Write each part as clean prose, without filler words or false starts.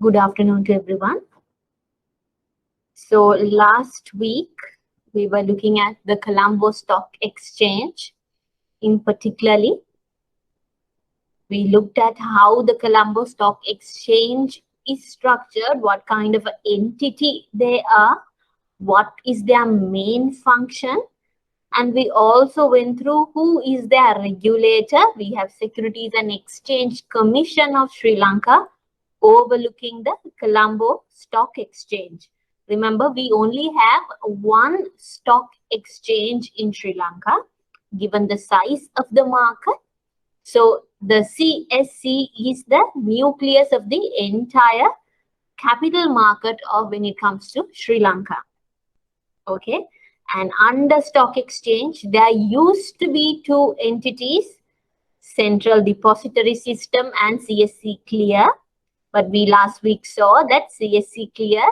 Good afternoon to everyone. So last week we were looking at the Colombo Stock Exchange. In particularly, we looked at how the Colombo Stock Exchange is structured, what kind of entity they are, what is their main function, and we also went through who is their regulator. We have Securities and Exchange Commission of Sri Lanka overlooking the Colombo Stock Exchange. Remember, we only have one stock exchange in Sri Lanka, given the size of the market. So the CSC is the nucleus of the entire capital market of when it comes to Sri Lanka. Okay. And under stock exchange, there used to be two entities, Central Depository System and CSC Clear. But we last week saw that CSC Clear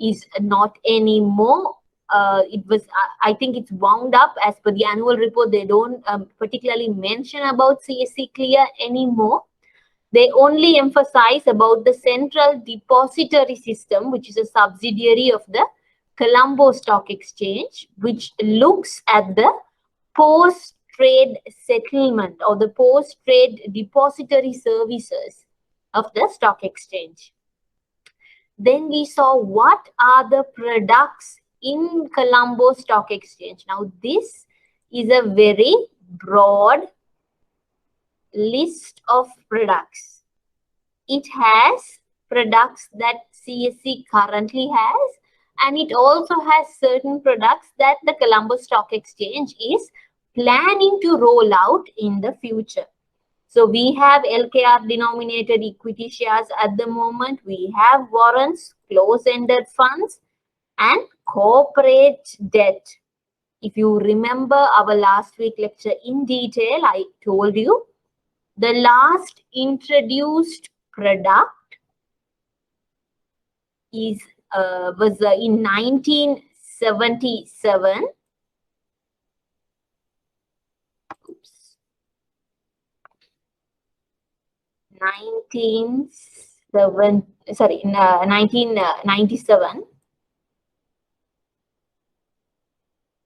is not anymore. I think it's wound up as per the annual report. They don't particularly mention about CSC Clear anymore. They only emphasize about the Central Depository System, which is a subsidiary of the Colombo Stock Exchange, which looks at the post-trade settlement or the post-trade depository services of the stock exchange. Then we saw what are the products in Colombo Stock Exchange. Now this is a very broad list of products. It has products that CSC currently has, and it also has certain products that the Colombo Stock Exchange is planning to roll out in the future. So we have LKR denominated equity shares at the moment. We have warrants, close-ended funds, and corporate debt. If you remember our last week lecture in detail, I told you the last introduced product was in 1977. 1997.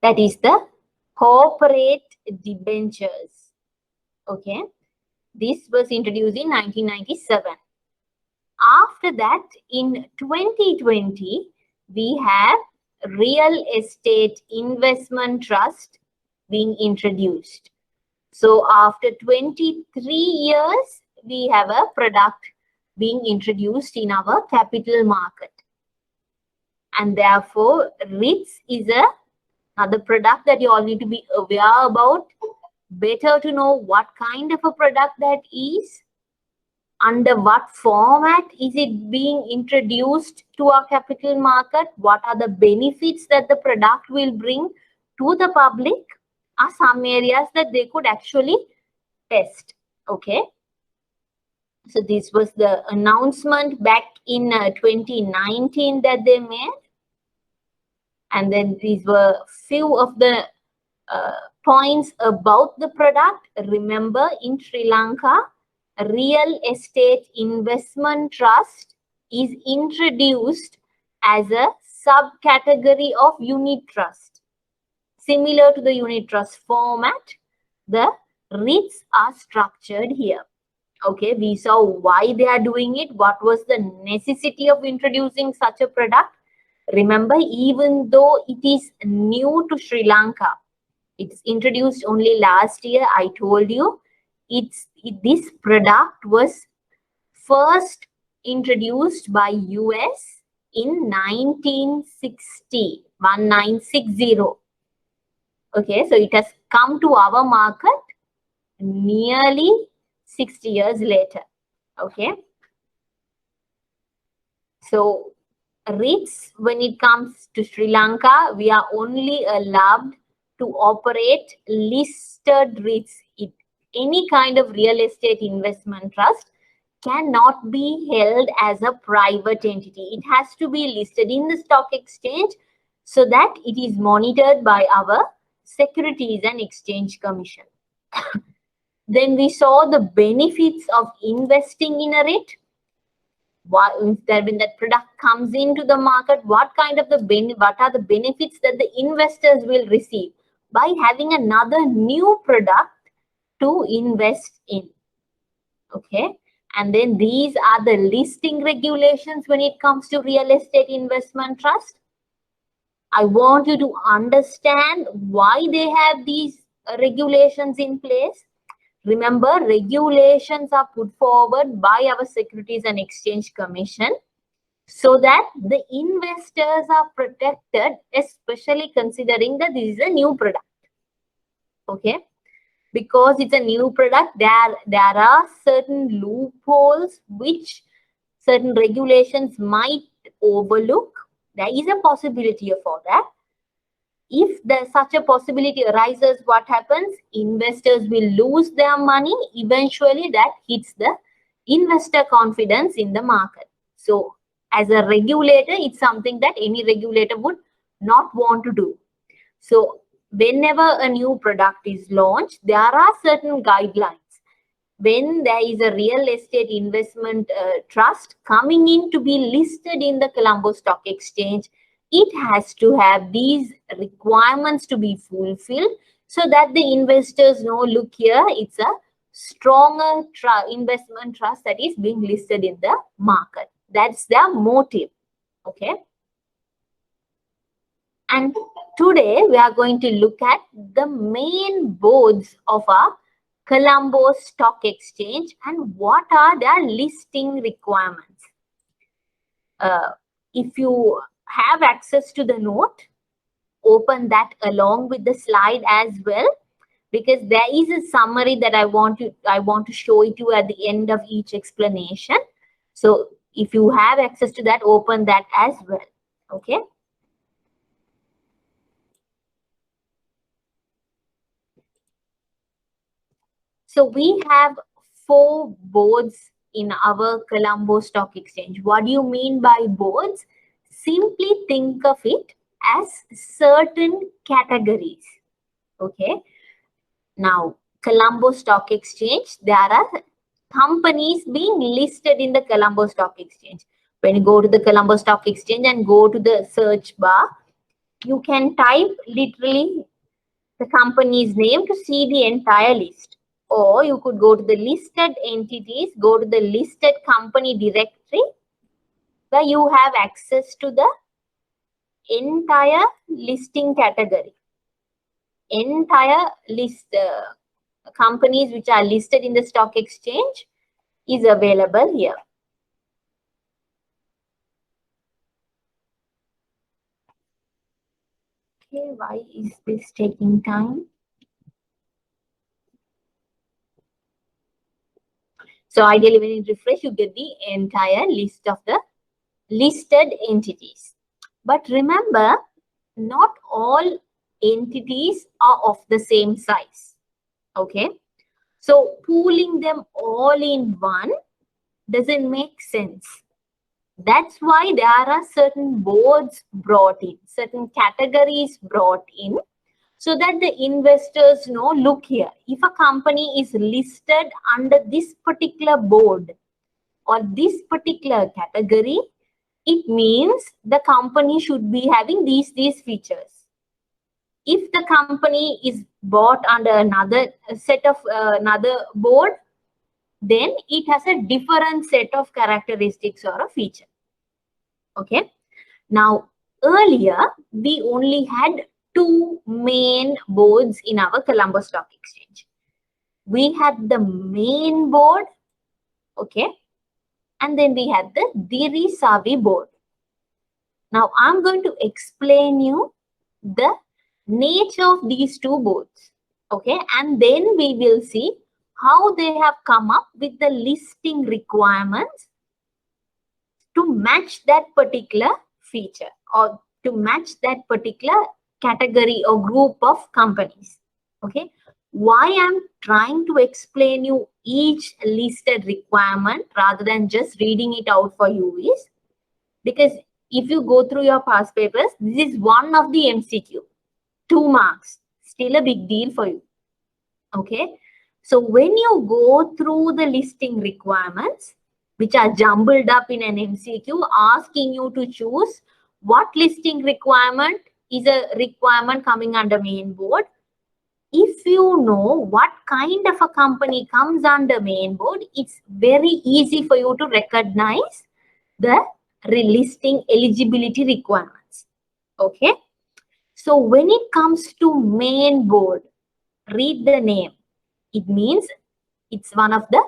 That is the corporate debentures. Okay. This was introduced in 1997. After that, in 2020, we have real estate investment trust being introduced. So after 23 years, we have a product being introduced in our capital market. And therefore, REITs is another product that you all need to be aware about. Better to know what kind of a product that is, under what format is it being introduced to our capital market, what are the benefits that the product will bring to the public, are some areas that they could actually test. Okay. So this was the announcement back in 2019 that they made. And then these were few of the points about the product. Remember, in Sri Lanka, real estate investment trust is introduced as a subcategory of unit trust. Similar to the unit trust format, the REITs are structured here. Okay, we saw why they are doing it, what was the necessity of introducing such a product. Remember, even though it is new to Sri Lanka, it's introduced only last year. I told you this product was first introduced by US in 1960. Okay, so it has come to our market nearly 60 years later. Okay. So REITs, when it comes to Sri Lanka, we are only allowed to operate listed REITs. Any kind of real estate investment trust cannot be held as a private entity. It has to be listed in the stock exchange so that it is monitored by our Securities and Exchange Commission. Then we saw the benefits of investing in a REIT. when that product comes into the market, what are the benefits that the investors will receive by having another new product to invest in. Okay, and then these are the listing regulations when it comes to real estate investment trust. I want you to understand why they have these regulations in place. Remember, regulations are put forward by our Securities and Exchange Commission so that the investors are protected, especially considering that this is a new product. Okay, because it's a new product, there are certain loopholes which certain regulations might overlook. There is a possibility for that. If there's such a possibility arises, what happens? Investors will lose their money. Eventually, that hits the investor confidence in the market. So, as a regulator, it's something that any regulator would not want to do. So, whenever a new product is launched, there are certain guidelines. When there is a real estate investment trust coming in to be listed in the Colombo Stock Exchange, it has to have these requirements to be fulfilled so that the investors know, look here, it's a stronger investment trust that is being listed in the market. That's their motive. Okay. And today we are going to look at the main boards of our Colombo Stock Exchange and what are their listing requirements. If you have access to the note, open that along with the slide as well, because there is a summary that I want to show it to you at the end of each explanation. So if you have access to that, open that as well. Okay. So we have 4 boards in our Colombo Stock Exchange. What do you mean by boards? Simply think of it as certain categories. Okay. Now, Colombo Stock Exchange, there are companies being listed in the Colombo Stock Exchange. When you go to the Colombo Stock Exchange and go to the search bar, you can type literally the company's name to see the entire list. Or you could go to the listed entities, go to the listed company directory, where you have access to the entire listing category. Entire list companies which are listed in the stock exchange is available here. Okay, why is this taking time? So ideally when you refresh, you get the entire list of the listed entities. But remember, not all entities are of the same size. Okay. So pooling them all in one doesn't make sense. That's why there are certain boards brought in, certain categories brought in, so that the investors know, look here, if a company is listed under this particular board or this particular category, it means the company should be having these features. If the company is bought under another set of another board, then it has a different set of characteristics or a feature. Okay. Now, earlier, we only had 2 main boards in our Colombo Stock Exchange. We had the main board, okay, and then we had the Diri Savi board. Now, I'm going to explain you the nature of these 2 boards, okay, and then we will see how they have come up with the listing requirements to match that particular feature or to match that particular category or group of companies. Okay. Why I'm trying to explain you each listed requirement rather than just reading it out for you is because if you go through your past papers, this is one of the MCQ, 2 marks, still a big deal for you. Okay. So when you go through the listing requirements, which are jumbled up in an MCQ, asking you to choose what listing requirement is a requirement coming under main board. If you know what kind of a company comes under main board, it's very easy for you to recognize the listing eligibility requirements. Okay. So when it comes to main board, read the name. It means it's one of the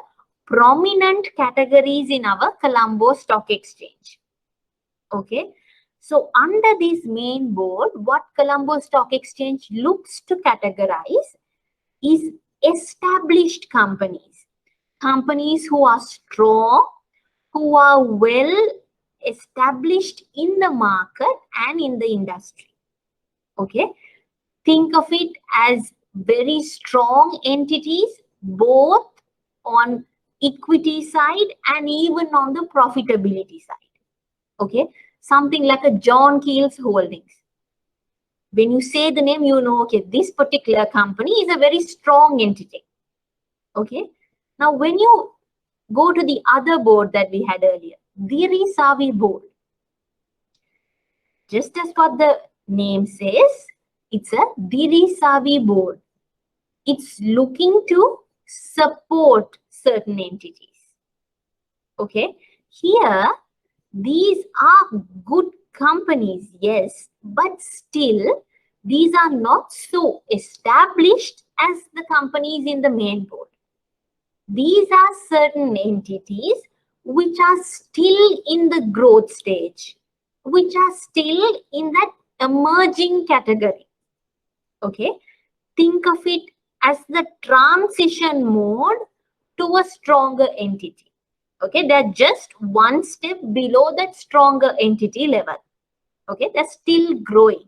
prominent categories in our Colombo Stock Exchange. Okay. So under this main board, what Colombo Stock Exchange looks to categorize is established companies. Companies who are strong, who are well established in the market and in the industry. Okay. Think of it as very strong entities, both on equity side and even on the profitability side. Okay. Something like a John Keel's Holdings. When you say the name, you know, okay, this particular company is a very strong entity. Okay. Now, when you go to the other board that we had earlier, Diri Savi board, just as what the name says, it's a Diri Savi board. It's looking to support certain entities. Okay. Here, these are good companies, yes, but still, these are not so established as the companies in the main board. These are certain entities which are still in the growth stage, which are still in that emerging category. Okay. Think of it as the transition mode to a stronger entity. Okay, they're just one step below that stronger entity level. Okay, they're still growing.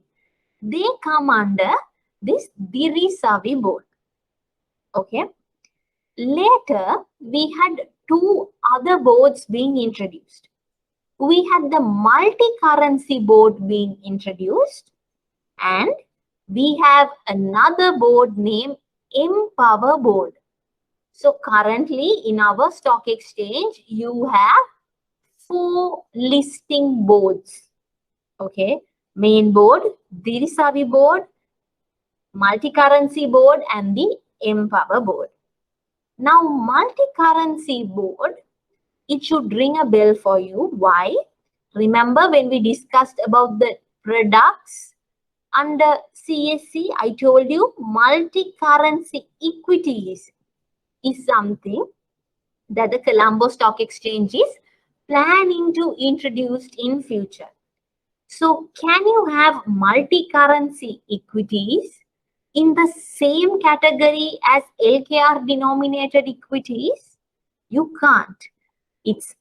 They come under this Diri Savi board. Okay. Later, we had two other boards being introduced. We had the multi-currency board being introduced, and we have another board named Empower board. So currently in our stock exchange, you have 4 listing boards. Okay. Main board, Diri Savi board, multi-currency board, and the Empower board. Now, multi-currency board, it should ring a bell for you. Why? Remember when we discussed about the products under CSE, I told you multi-currency equities is something that the Colombo Stock Exchange is planning to introduce in future. So can you have multi-currency equities in the same category as LKR denominated equities? You can't. It's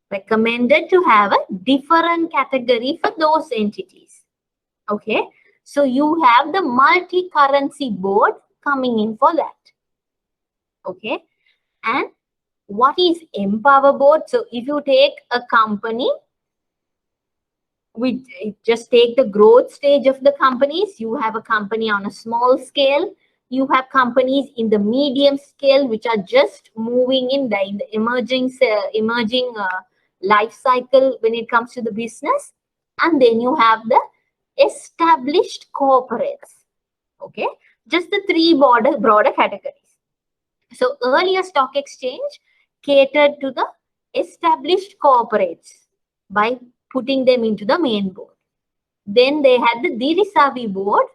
recommended to have a different category for those entities. Okay. So you have the multi-currency board coming in for that. Okay. And what is Empower board? So if you take a company, we just take the growth stage of the companies. You have a company on a small scale. You have companies in the medium scale, which are just moving in the emerging life cycle when it comes to the business. And then you have the established corporates. Okay, just the 3 broader categories. So earlier stock exchange catered to the established corporates by putting them into the main board. Then they had the Diri Savi board,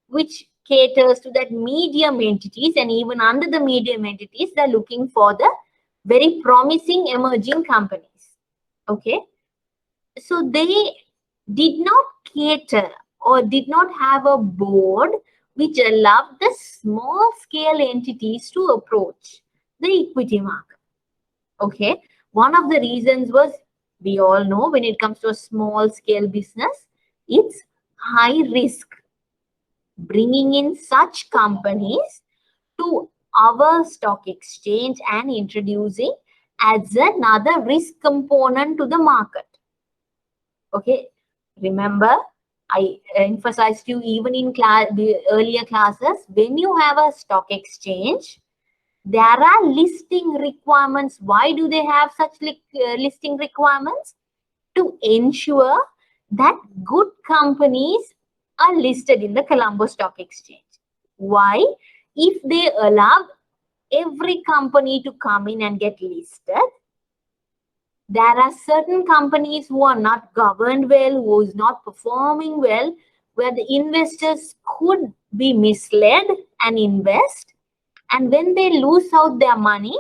which caters to that medium entities, and even under the medium entities, they're looking for the very promising emerging companies. Okay. So they did not cater or did not have a board which allowed the small scale entities to approach the equity market. Okay. One of the reasons was, we all know when it comes to a small scale business, it's high risk. Bringing in such companies to our stock exchange and introducing adds another risk component to the market. Okay. Remember, I emphasized you even in earlier classes, when you have a stock exchange, there are listing requirements. Why do they have such listing requirements? To ensure that good companies are listed in the Colombo Stock Exchange. Why? If they allow every company to come in and get listed, there are certain companies who are not governed well, who is not performing well, where the investors could be misled and invest. And when they lose out their money,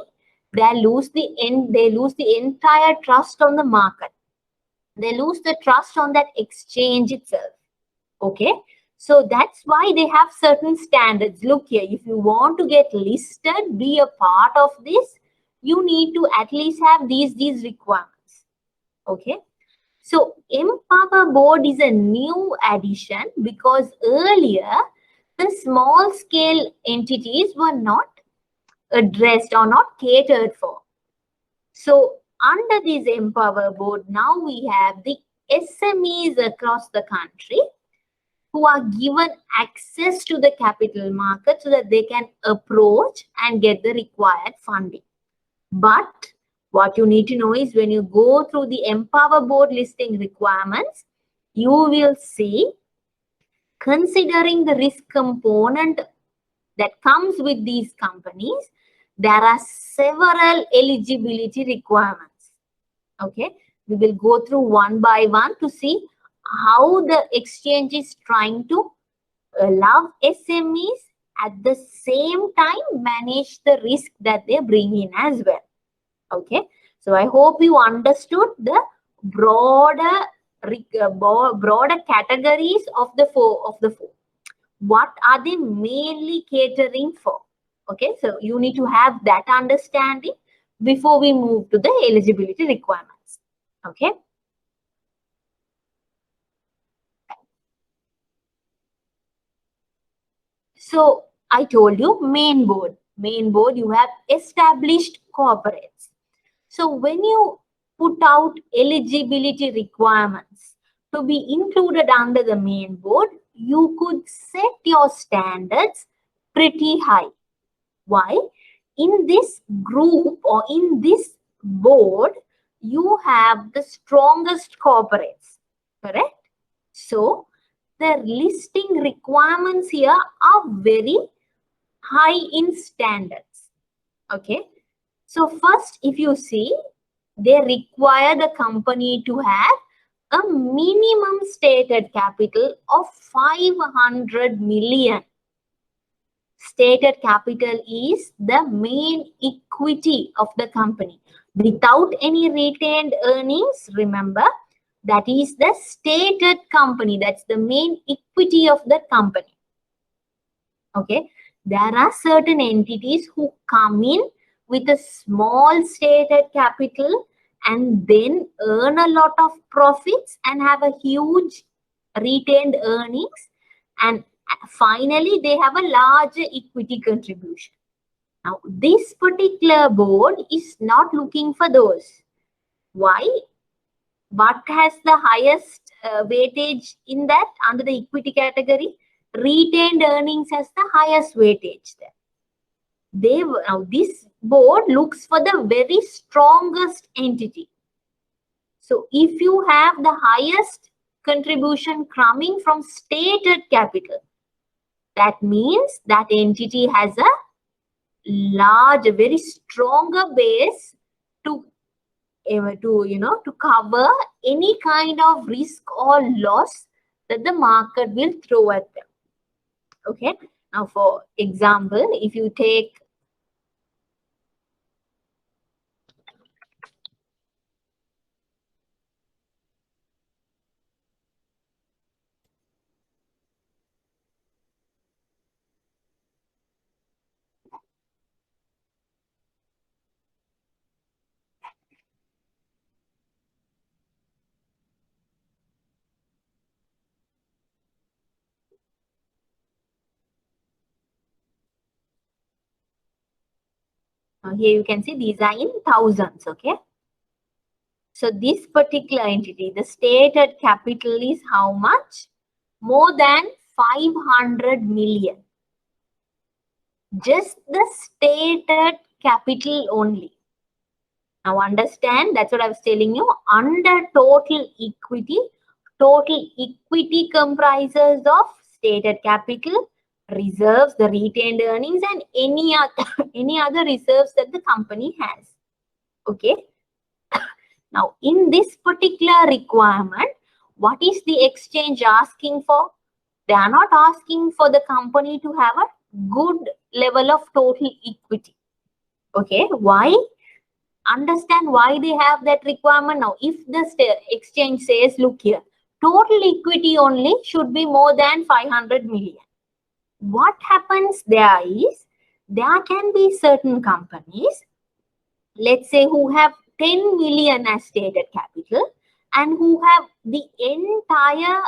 they lose the entire trust on the market. They lose the trust on that exchange itself. Okay, so that's why they have certain standards. Look here, if you want to get listed, be a part of this, you need to at least have these requirements. Okay, so Empower Board is a new addition because earlier the small scale entities were not addressed or not catered for. So under this Empower Board, now we have the SMEs across the country who are given access to the capital market so that they can approach and get the required funding. But what you need to know is when you go through the Empower Board listing requirements, you will see, considering the risk component that comes with these companies, there are several eligibility requirements. Okay, we will go through one by one to see how the exchange is trying to allow SMEs at the same time manage the risk that they bring in as well. Okay, so I hope you understood the broader categories of the four. What are they mainly catering for? Okay, so you need to have that understanding before we move to the eligibility requirements. Okay. So I told you main board, you have established corporates. So when you put out eligibility requirements to be included under the main board, you could set your standards pretty high. Why? In this group or in this board, you have the strongest corporates, correct? So the listing requirements here are very high in standards. Okay. So first, if you see, they require the company to have a minimum stated capital of 500 million. Stated capital is the main equity of the company. Without any retained earnings, remember, that is the stated company. That's the main equity of the company. Okay. There are certain entities who come in with a small stated capital and then earn a lot of profits and have a huge retained earnings, and finally they have a larger equity contribution. Now this particular board is not looking for those. Why? What has the highest weightage in that under the equity category? Retained earnings has the highest weightage there. Now this board looks for the very strongest entity. So if you have the highest contribution coming from stated capital, that means that entity has a large, a very stronger base to cover any kind of risk or loss that the market will throw at them. Okay. Now, for example, if you take here you can see these are in thousands. Okay. So this particular entity, the stated capital is how much? More than 500 million. just the stated capital only. Now understand, that's what I was telling you. Under total equity comprises of stated capital, reserves, the retained earnings, and any other, any other reserves that the company has. Okay. Now, in this particular requirement, what is the exchange asking for? They are not asking for the company to have a good level of total equity. Okay. Why? Understand why they have that requirement now. If the exchange says, look here, total equity only should be more than 500 million. What happens there is, there can be certain companies, let's say, who have 10 million as stated capital and who have the entire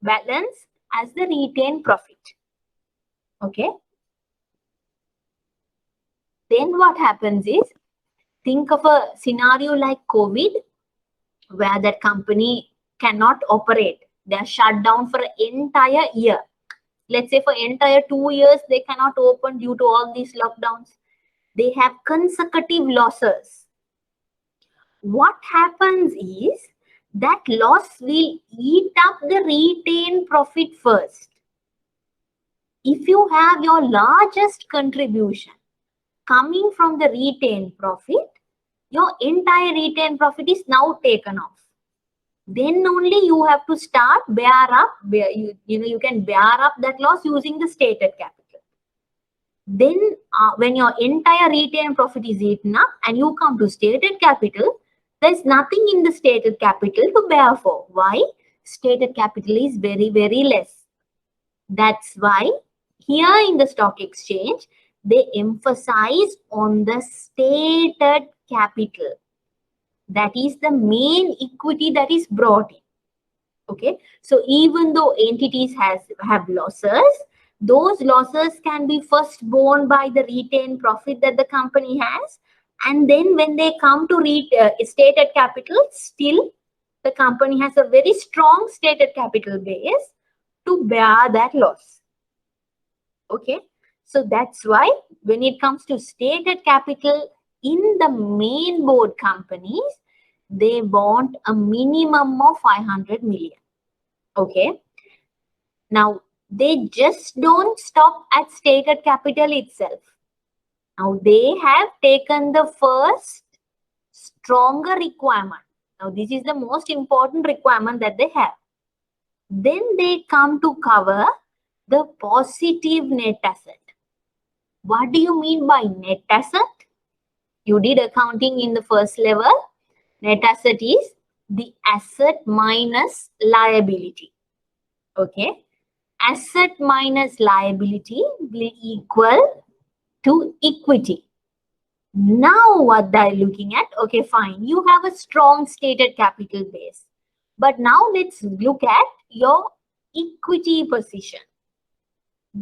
balance as the retained profit. Okay. Then what happens is, think of a scenario like COVID, where that company cannot operate. They are shut down for an entire year. Let's say for entire 2 years, they cannot open due to all these lockdowns. They have consecutive losses. What happens is, that loss will eat up the retained profit first. If you have your largest contribution coming from the retained profit, your entire retained profit is now taken off. Then only you have to start you can bear up that loss using the stated capital. Then when your entire retained profit is eaten up and you come to stated capital, there's nothing in the stated capital to bear for. Why? Stated capital is very, very less. That's why here in the stock exchange, they emphasize on the stated capital. That is the main equity that is brought in. Okay, so even though entities have losses, those losses can be first borne by the retained profit that the company has, and then when they come to stated capital, still the company has a very strong stated capital base to bear that loss. Okay, so that's why when it comes to stated capital in the main board companies, they want a minimum of 500 million. Okay. Now, they just don't stop at stated capital itself. Now, they have taken the first stronger requirement. Now, this is the most important requirement that they have. Then they come to cover the positive net asset. What do you mean by net asset? You did accounting in the first level. Net asset is the asset minus liability. Okay. Asset minus liability will equal to equity. Now what they're looking at, okay, fine, you have a strong stated capital base. But now let's look at your equity position.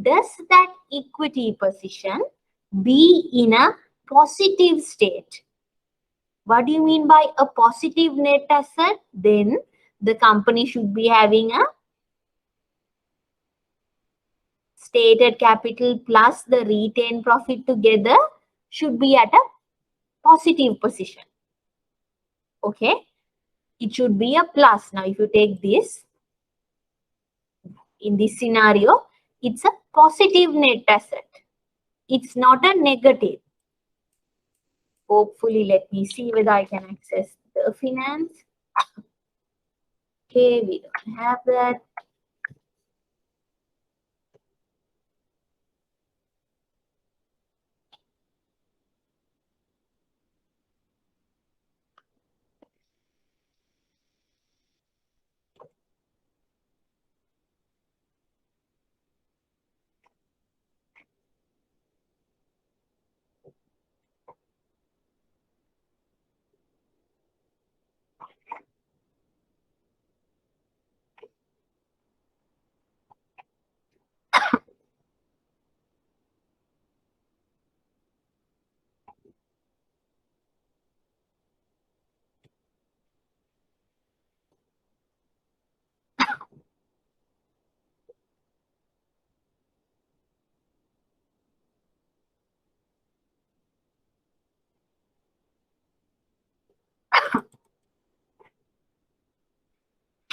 Does that equity position be in a positive state? What do you mean by a positive net asset? Then the company should be having a stated capital plus the retained profit together should be at a positive position. Okay, it should be a plus. Now, if you take this, in this scenario, it's a positive net asset. It's not a negative. Hopefully, let me see whether I can access the finance. Okay, we don't have that.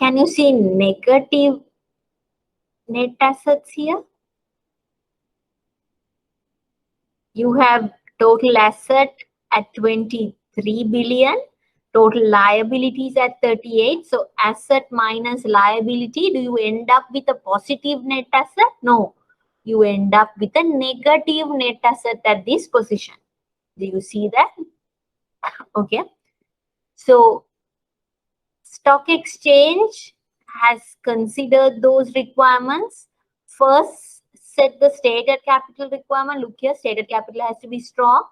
Can you see negative net assets here? You have total asset at 23 billion, total liabilities at 38. So asset minus liability, do you end up with a positive net asset? No, you end up with a negative net asset at this position. Do you see that? Okay. So stock exchange has considered those requirements. First, set the stated capital requirement. Look here, stated capital has to be strong.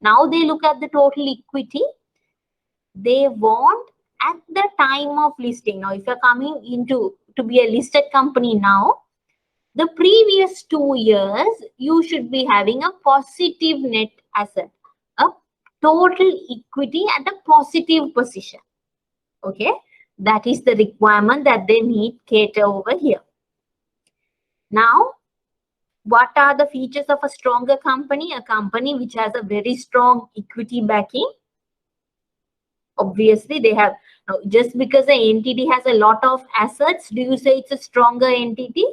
Now they look at the total equity. They want at the time of listing. Now, if you're coming into to be a listed company now, the previous 2 years, you should be having a positive net asset, a total equity at a positive position. Okay, that is the requirement that they need cater over here. Now, what are the features of a stronger company? A company which has a very strong equity backing. Obviously, they have, just because the entity has a lot of assets, do you say it's a stronger entity?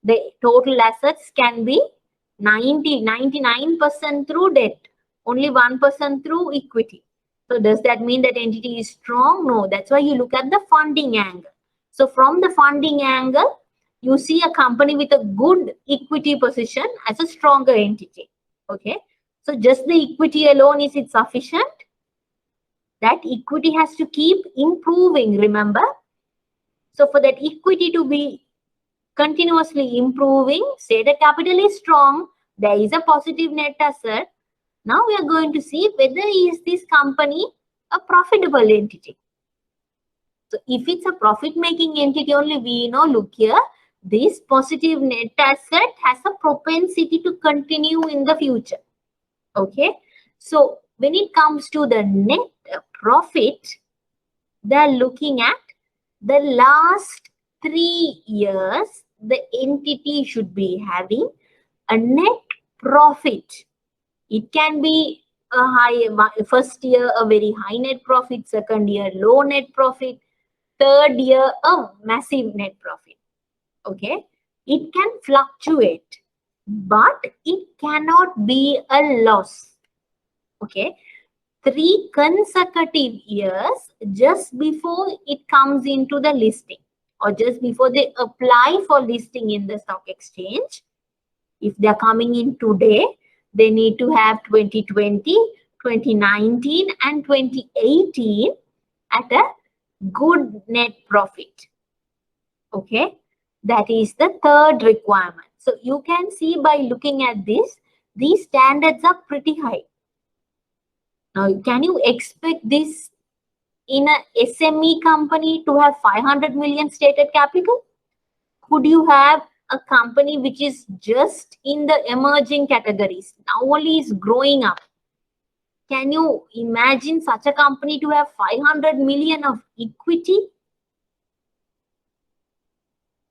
The total assets can be 99% through debt, only 1% through equity. So does that mean that entity is strong? No, that's why you look at the funding angle. So from the funding angle, you see a company with a good equity position as a stronger entity. Okay, so just the equity alone, is it sufficient? That equity has to keep improving, remember? So for that equity to be continuously improving, stated capital is strong, there is a positive net asset. Now we are going to see whether is this company a profitable entity. So if it's a profit-making entity only, we know, look here, this positive net asset has a propensity to continue in the future. Okay, so when it comes to the net profit, they're looking at the last 3 years, the entity should be having a net profit. It can be a high, first year a very high net profit, second year low net profit, third year a massive net profit. Okay, it can fluctuate, but it cannot be a loss. Okay, 3 consecutive years just before it comes into the listing, or just before they apply for listing in the stock exchange. If they're coming in today, they need to have 2020, 2019 and 2018 at a good net profit. Okay, that is the third requirement. So you can see by looking at this, these standards are pretty high. Now, can you expect this in a SME company to have 500 million stated capital? Could you have a company which is just in the emerging categories, now only is growing up? Can you imagine such a company to have 500 million of equity?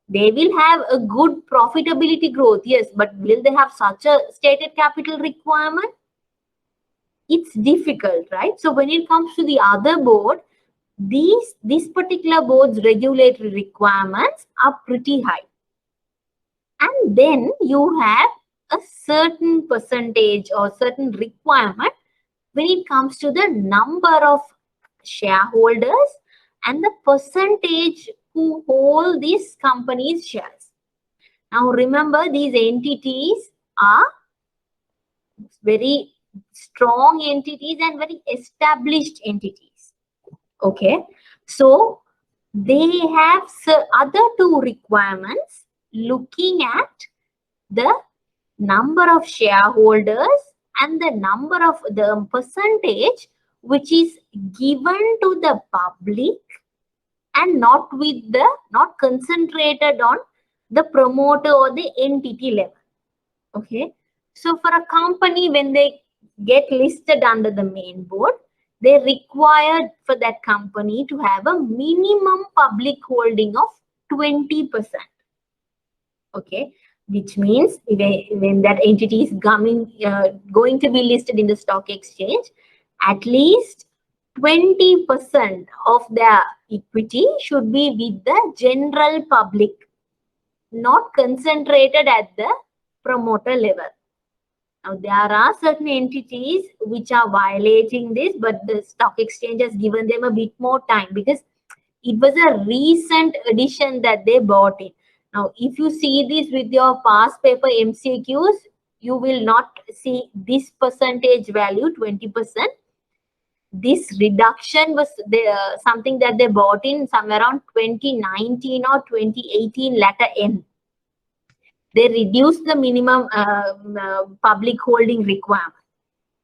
They will have a good profitability growth, yes, but will they have such a stated capital requirement? It's difficult, right? So when it comes to the other board, this particular board's regulatory requirements are pretty high. And then you have a certain percentage or certain requirement when it comes to the number of shareholders and the percentage who hold this company's shares. Now remember, these entities are very strong entities and very established entities. Okay, so they have other 2 requirements, looking at the number of shareholders and the number of the percentage which is given to the public and not concentrated on the promoter or the entity level. Okay, so for a company, when they get listed under the main board, they require for that company to have a minimum public holding of 20%. Okay, which means when that entity is going to be listed in the stock exchange, at least 20% of their equity should be with the general public, not concentrated at the promoter level. Now, there are certain entities which are violating this, but the stock exchange has given them a bit more time because it was a recent addition that they bought in. Now, if you see this with your past paper MCQs, you will not see this percentage value, 20%. This reduction was something that they bought in somewhere around 2019 or 2018 latter end. They reduced the minimum public holding requirement.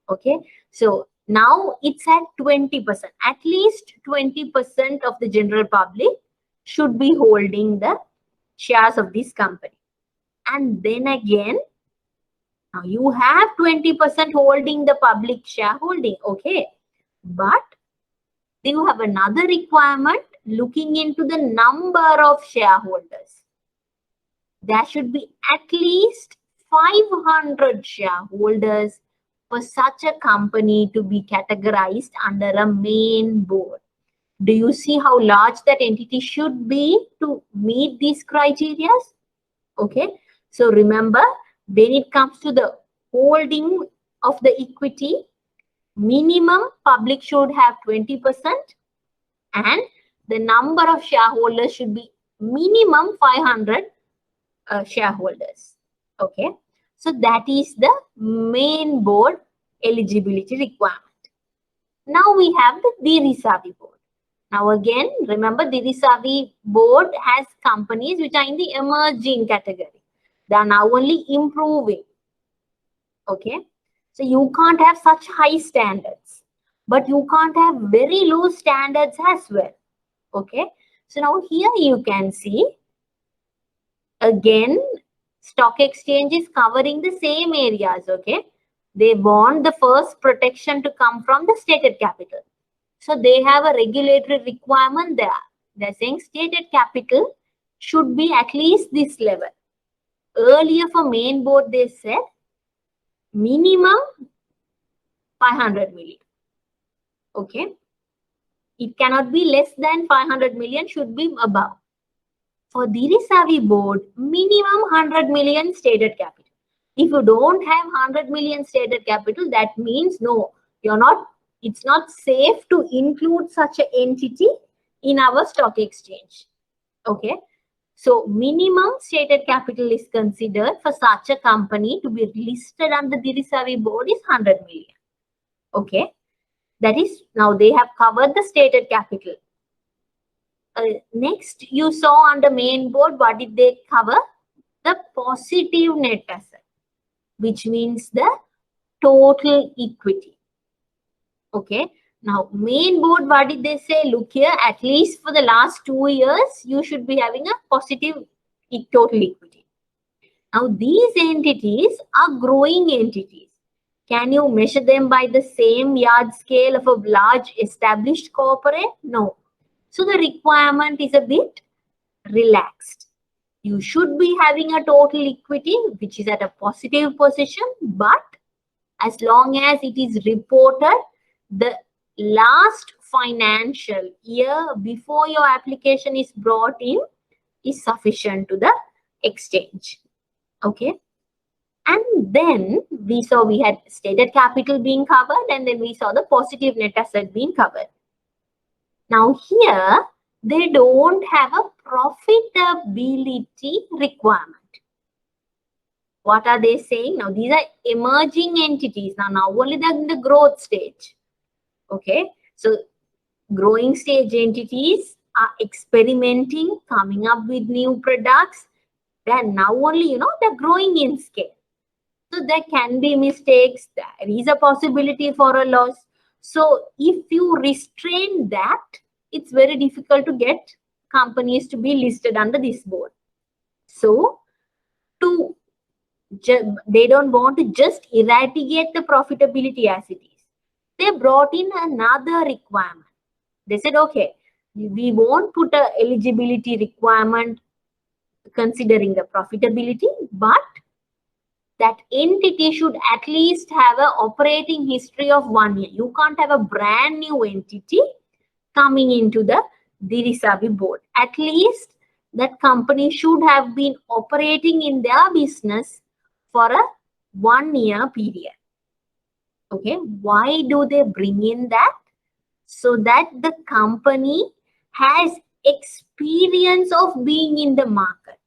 Okay, so now it's at 20%. At least 20% of the general public should be holding the shares of this company. And then again, now you have 20% holding the public shareholding. Okay, but you have another requirement looking into the number of shareholders. There should be at least 500 shareholders for such a company to be categorized under a main board. Do you see how large that entity should be to meet these criteria? Okay, so remember, when it comes to the holding of the equity, minimum public should have 20% and the number of shareholders should be minimum 500 shareholders. Okay, so that is the main board eligibility requirement. Now we have the Dirisavi board. Now again, remember, Dirisavi board has companies which are in the emerging category. They are now only improving. Okay, so you can't have such high standards, but you can't have very low standards as well. Okay, so now here you can see again, stock exchange is covering the same areas. Okay, they want the first protection to come from the stated capital. So they have a regulatory requirement there. They're saying stated capital should be at least this level. Earlier for main board, they said minimum 500 million. Okay, it cannot be less than 500 million, should be above. For Dirisavi board, minimum 100 million stated capital. If you don't have 100 million stated capital, that means no, you're not. It's not safe to include such an entity in our stock exchange. Okay, so minimum stated capital is considered for such a company to be listed under Dirisavi board is 100 million. Okay, that is, now they have covered the stated capital. Next, you saw under main board, what did they cover? The positive net asset, which means the total equity. Okay, now main board, what did they say? Look here, at least for the last 2 years, you should be having a positive total equity. Now these entities are growing entities. Can you measure them by the same yard scale of a large established corporate? No. So the requirement is a bit relaxed. You should be having a total equity which is at a positive position, but as long as it is reported the last financial year before your application is brought in is sufficient to the exchange. Okay, and then we saw we had stated capital being covered, and then we saw the positive net asset being covered. Now here, they don't have a profitability requirement. What are they saying? Now these are emerging entities. Now only they're in the growth stage. Okay, so growing stage entities are experimenting, coming up with new products. They're now only, they're growing in scale. So there can be mistakes. There is a possibility for a loss. So if you restrain that, it's very difficult to get companies to be listed under this board. So they don't want to just eradicate the profitability as it is. They brought in another requirement. They said, okay, we won't put an eligibility requirement considering the profitability, but that entity should at least have an operating history of 1 year. You can't have a brand new entity coming into the Dirisavi board. At least that company should have been operating in their business for a 1 year period. Okay, why do they bring in that? So that the company has experience of being in the market.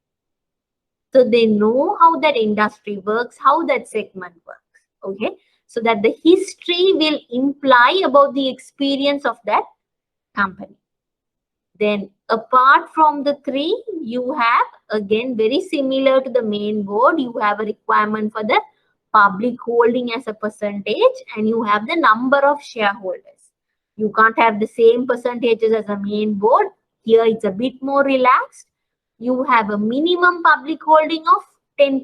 So they know how that industry works, how that segment works. Okay, so that the history will imply about the experience of that company. Then apart from the three, you have again very similar to the main board, you have a requirement for the public holding as a percentage, and you have the number of shareholders. You can't have the same percentages as a main board. Here it's a bit more relaxed. You have a minimum public holding of 10%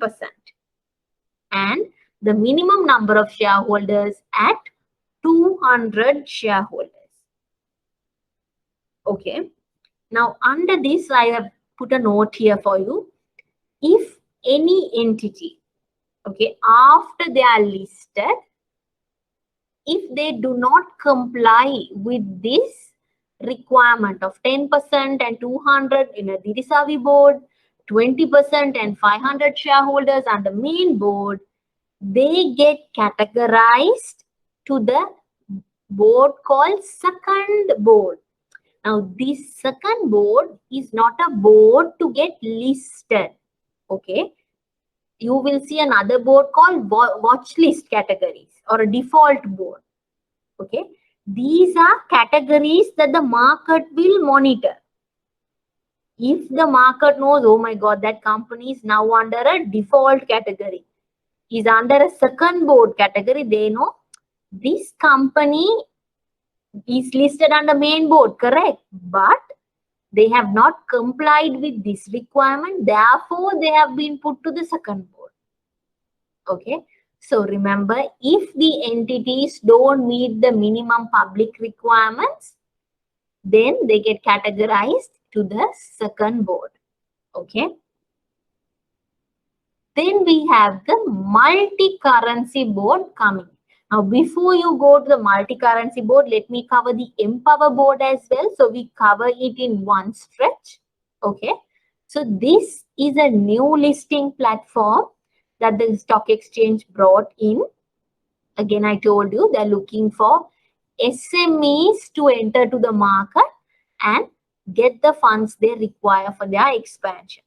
and the minimum number of shareholders at 200 shareholders. Okay. Now under this, I have put a note here for you. If any entity, okay, after they are listed, if they do not comply with this requirement of 10% and 200 in a Dirisavi board, 20% and 500 shareholders on the main board, they get categorized to the board called second board. Now, this second board is not a board to get listed. Okay. You will see another board called watch list categories or a default board. Okay. These are categories that the market will monitor. If the market knows, oh my God, that company is now under a default category, is under a second board category, they know this company is listed under main board, correct? But they have not complied with this requirement. Therefore, they have been put to the second board. Okay. So remember, if the entities don't meet the minimum public requirements, then they get categorized to the second board. Okay. Then we have the multi-currency board coming. Now, before you go to the multi-currency board, let me cover the Empower board as well. So we cover it in one stretch. Okay. So this is a new listing platform that the stock exchange brought in. Again, I told you they're looking for SMEs to enter to the market and get the funds they require for their expansions.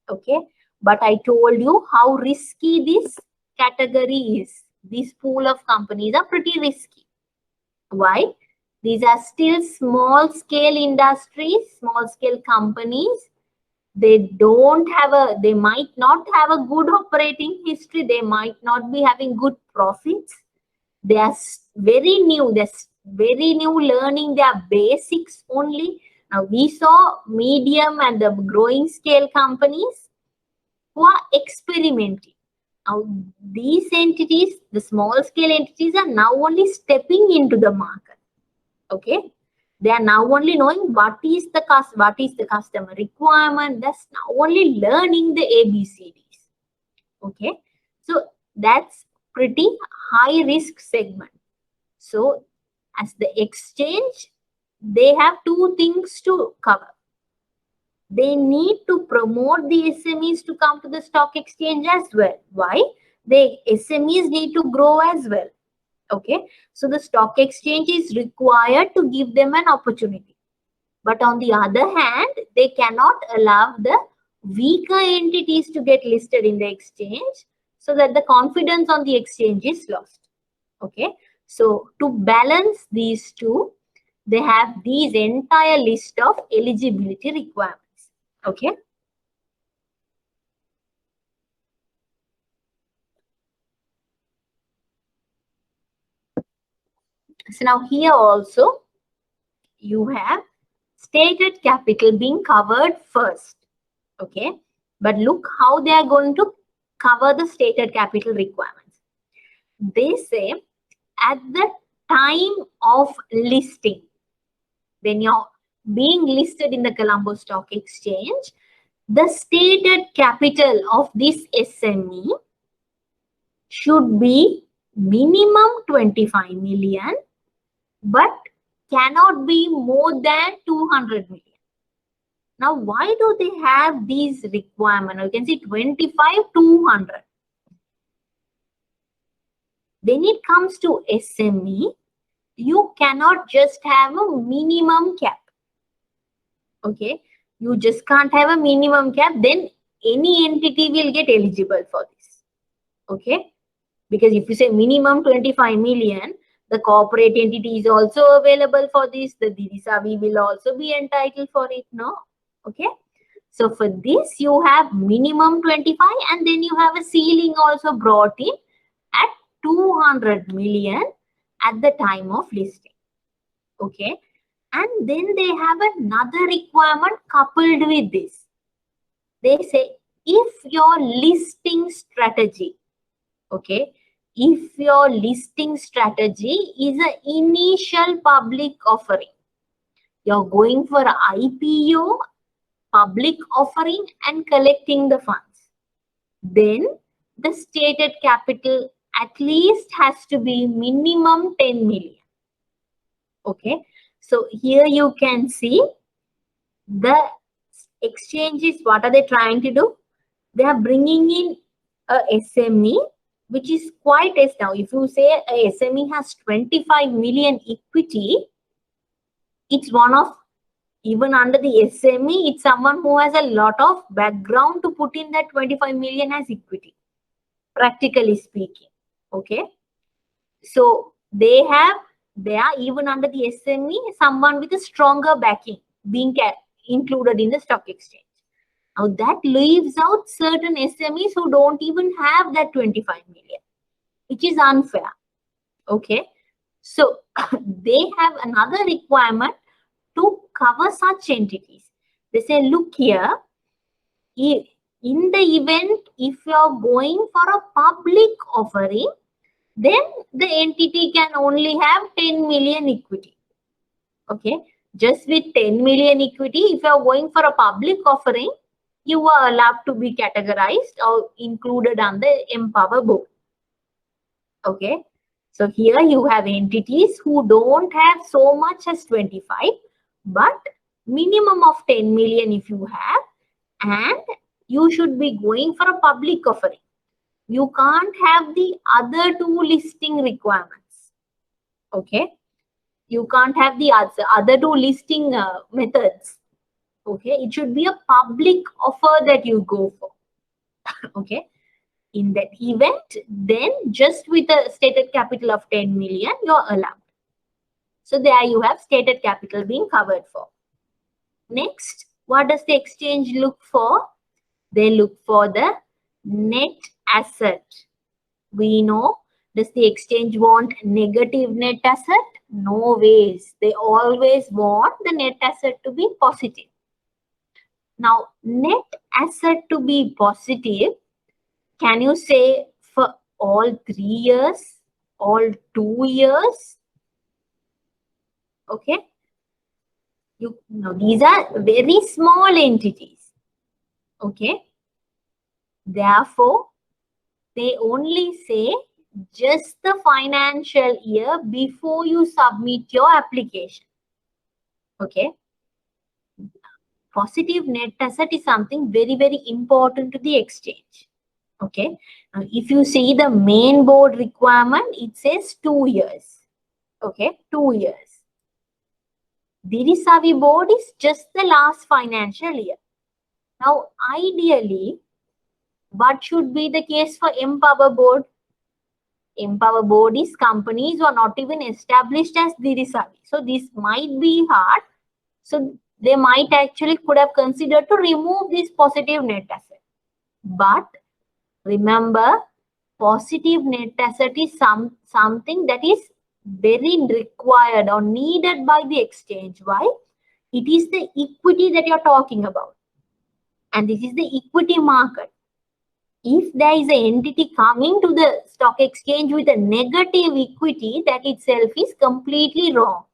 Okay. But I told you how risky this category is. This pool of companies are pretty risky. Why? These are still small scale industries, small scale companies. They might not have a good operating history. They might not be having good profits. They are very new. They're very new, learning their basics only. Now we saw medium and the growing scale companies who are experimenting. Now, these entities, the small scale entities, are now only stepping into the market. Okay, they are now only knowing what is the customer requirement. That's now only learning the ABCDs. Okay, so that's pretty high risk segment. So, as the exchange, they have two things to cover. They need to promote the SMEs to come to the stock exchange as well. Why? The SMEs need to grow as well. Okay. So the stock exchange is required to give them an opportunity. But on the other hand, they cannot allow the weaker entities to get listed in the exchange so that the confidence on the exchange is lost. Okay. So to balance these two, they have these entire list of eligibility requirements. Okay. So now here also you have stated capital being covered first. Okay. But look how they are going to cover the stated capital requirements. They say at the time of listing, when you're being listed in the Colombo Stock Exchange, the stated capital of this SME should be minimum 25 million, but cannot be more than 200 million. Now, why do they have these requirements? You can see 25, 200. When it comes to SME, you cannot just have a minimum cap. Okay, you just can't have a minimum cap, then any entity will get eligible for this. Okay, because if you say minimum 25 million, the corporate entity is also available for this. The Dirisavi will also be entitled for it. No. Okay. So for this, you have minimum 25 and then you have a ceiling also brought in at 200 million at the time of listing. Okay. And then they have another requirement coupled with this. They say if your listing strategy, okay, if your listing strategy is an initial public offering, you're going for IPO, public offering and collecting the funds, then the stated capital at least has to be minimum 10 million. Okay, so here you can see the exchanges, what are they trying to do? They are bringing in a SME, which is quite as now. If you say a SME has 25 million equity, it's one of, even under the SME, it's someone who has a lot of background to put in that 25 million as equity, practically speaking. Okay. So they are even under the SME, someone with a stronger backing being included in the stock exchange. Now that leaves out certain SMEs who don't even have that 25 million, which is unfair. Okay. So they have another requirement to cover such entities. They say, look here, in the event if you are going for a public offering, then the entity can only have 10 million equity. Okay. Just with 10 million equity, if you are going for a public offering, you are allowed to be categorized or included on the Empower board. Okay. So here you have entities who don't have so much as 25, but minimum of 10 million if you have, and you should be going for a public offering. You can't have the other two listing requirements. Okay. You can't have the other two listing methods. Okay. It should be a public offer that you go for. Okay. In that event, then just with a stated capital of 10 million, you're allowed. So there you have stated capital being covered for. Next, what does the exchange look for? They look for the net asset. We know, does the exchange want negative net asset? No ways. They always want the net asset to be positive. Now, net asset to be positive, can you say for all 3 years, all 2 years? Okay. You know, these are very small entities. Okay. Therefore, they only say just the financial year before you submit your application. Okay. Positive net asset is something very, very important to the exchange. Okay. Now, if you see the main board requirement, it says 2 years. Okay. 2 years. Dirisavi board is just the last financial year. Now, ideally, what should be the case for Empower board? Empower board is companies who are not even established as Dirisavi. So this might be hard. So they might actually could have considered to remove this positive net asset. But remember, positive net asset is something that is very required or needed by the exchange. Why? It is the equity that you're talking about. And this is the equity market. If there is an entity coming to the stock exchange with a negative equity, that itself is completely wrong.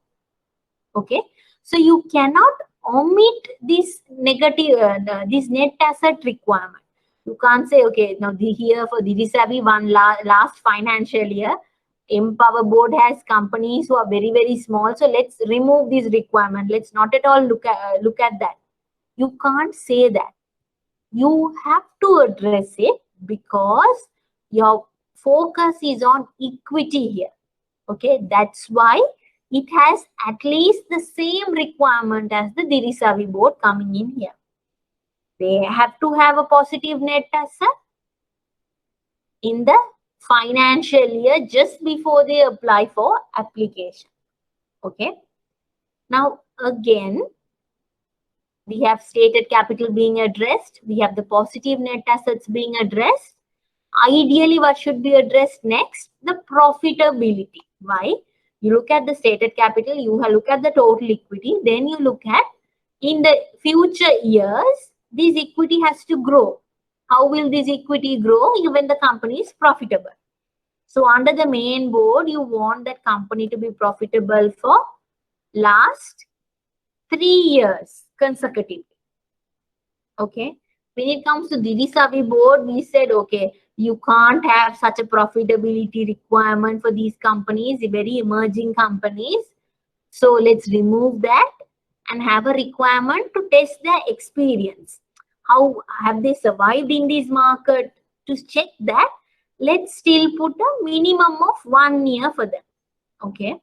Okay. So you cannot omit this negative, this net asset requirement. You can't say, okay, now here for Dirisavi one last financial year, Empower board has companies who are very, very small. So let's remove this requirement. Let's not at all look at that. You can't say that. You have to address it because your focus is on equity here. Okay, that's why it has at least the same requirement as the Dirisavi board coming in here. They have to have a positive net asset in the financial year just before they apply for application. Okay. Now, again, we have stated capital being addressed. We have the positive net assets being addressed. Ideally, what should be addressed next? The profitability. Why? You look at the stated capital, you look at the total equity, then you look at in the future years, this equity has to grow. How will this equity grow when the company is profitable? So under the main board, you want that company to be profitable for last 3 years consecutively. Okay. When it comes to Dirisavi board, we said, okay, you can't have such a profitability requirement for these companies, very emerging companies. So let's remove that and have a requirement to test their experience. How have they survived in this market? To check that, let's still put a minimum of 1 year for them. Okay.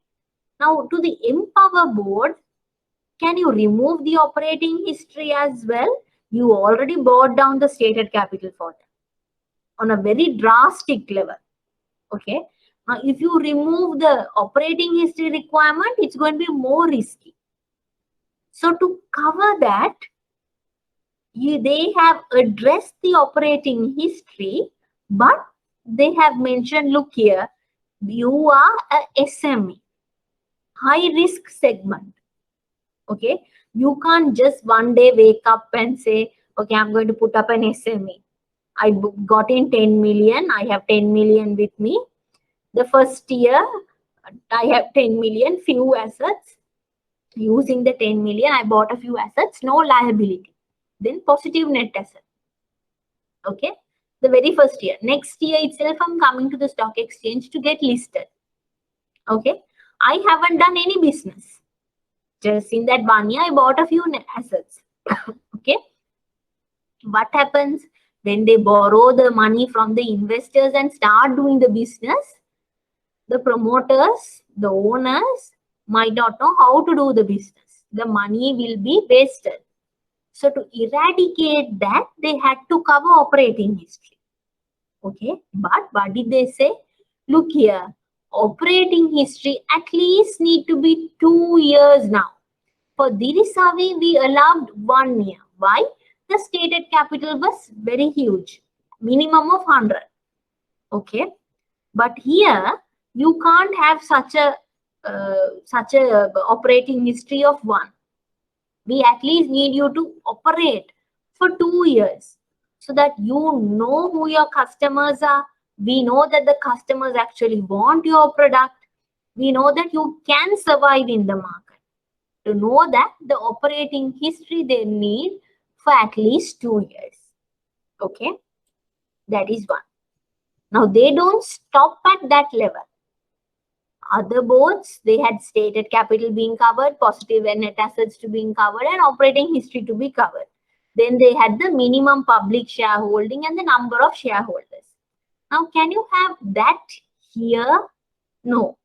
Now to the Empower board, can you remove the operating history as well? You already brought down the stated capital for them on a very drastic level. Okay. Now, if you remove the operating history requirement, it's going to be more risky. So to cover that, they have addressed the operating history, but they have mentioned, look here, you are a SME, high risk segment. Okay. You can't just one day wake up and say, okay, I'm going to put up an SME. I got in 10 million. I have 10 million with me. The first year, I have 10 million, few assets. Using the 10 million, I bought a few assets, no liability. Then positive net asset. Okay. The very first year. Next year itself, I'm coming to the stock exchange to get listed. Okay. I haven't done any business. Just in that 1 year, I bought a few assets. Okay. What happens when they borrow the money from the investors and start doing the business? The promoters, the owners might not know how to do the business. The money will be wasted. So to eradicate that, they had to cover operating history. Okay. But what did they say? Look here, operating history at least need to be 2 years now. For Dirisavi, we allowed 1 year. Why? The stated capital was very huge, minimum of 100. Okay. But here, you can't have such a operating history of 1. We at least need you to operate for 2 years so that you know who your customers are. We know that the customers actually want your product. We know that you can survive in the market. To know that the operating history they need for at least 2 years. Okay. That is one. Now they don't stop at that level. Other boards, they had stated capital being covered, positive and net assets to being covered, and operating history to be covered. Then they had the minimum public shareholding and the number of shareholders. Now, can you have that here? No.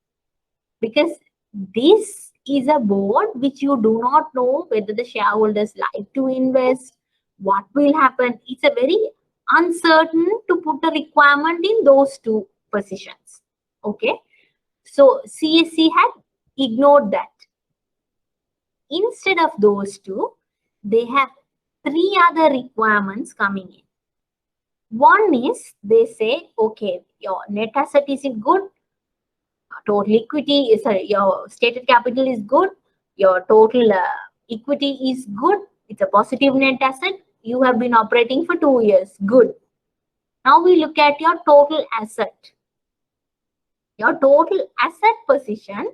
Because this is a board which you do not know whether the shareholders like to invest, what will happen. It's a very uncertain to put a requirement in those 2 positions. Okay. So CSE had ignored that. Instead of those 2, they have 3 other requirements coming in. One is they say, okay, your net asset is good, total equity is, your stated capital is good, your total equity is good, it's a positive net asset, you have been operating for 2 years, good. Now we look at your total asset. Your total asset position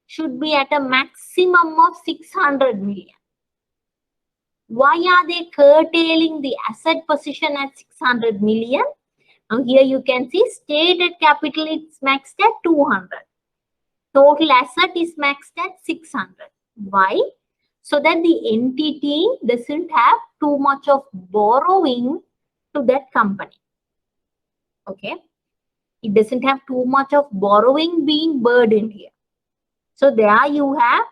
should be at a maximum of 600 million. Why are they curtailing the asset position at 600 million? Now here you can see stated capital is maxed at 200. Total asset is maxed at 600. Why? So that the entity doesn't have too much of borrowing to that company. Okay. It doesn't have too much of borrowing being burdened here. So there you have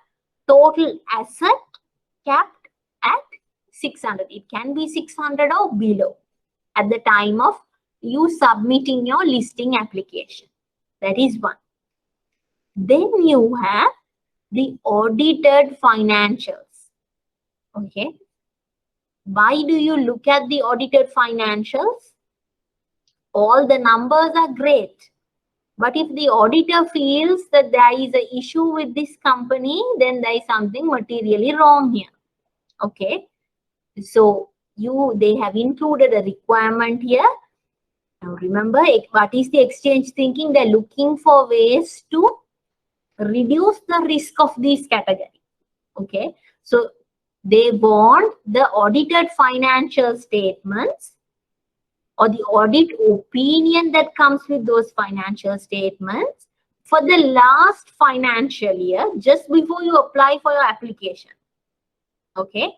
total asset capped at 600. It can be 600 or below at the time of you submitting your listing application. That is one. Then you have the audited financials. Okay. Why do you look at the audited financials? All the numbers are great. But if the auditor feels that there is an issue with this company, then there is something materially wrong here. Okay. So they have included a requirement here. Now remember, what is the exchange thinking? They're looking for ways to reduce the risk of these categories. Okay. So they want the audited financial statements or the audit opinion that comes with those financial statements for the last financial year, just before you apply for your application. Okay.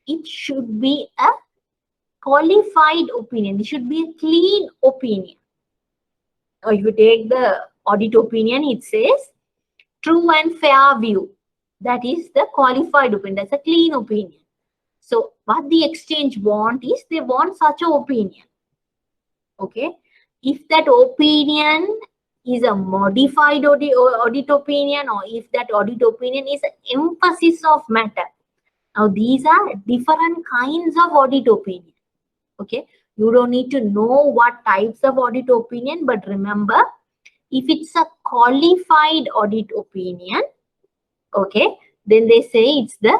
It should be a qualified opinion. It should be a clean opinion. Or if you take the audit opinion, it says true and fair view. That is the qualified opinion. That's a clean opinion. So what the exchange want is they want such an opinion. Okay. If that opinion is a modified audit opinion, or if that audit opinion is an emphasis of matter. Now these are different kinds of audit opinion. Okay. You don't need to know what types of audit opinion, but remember, if it's a qualified audit opinion, okay, then they say it's the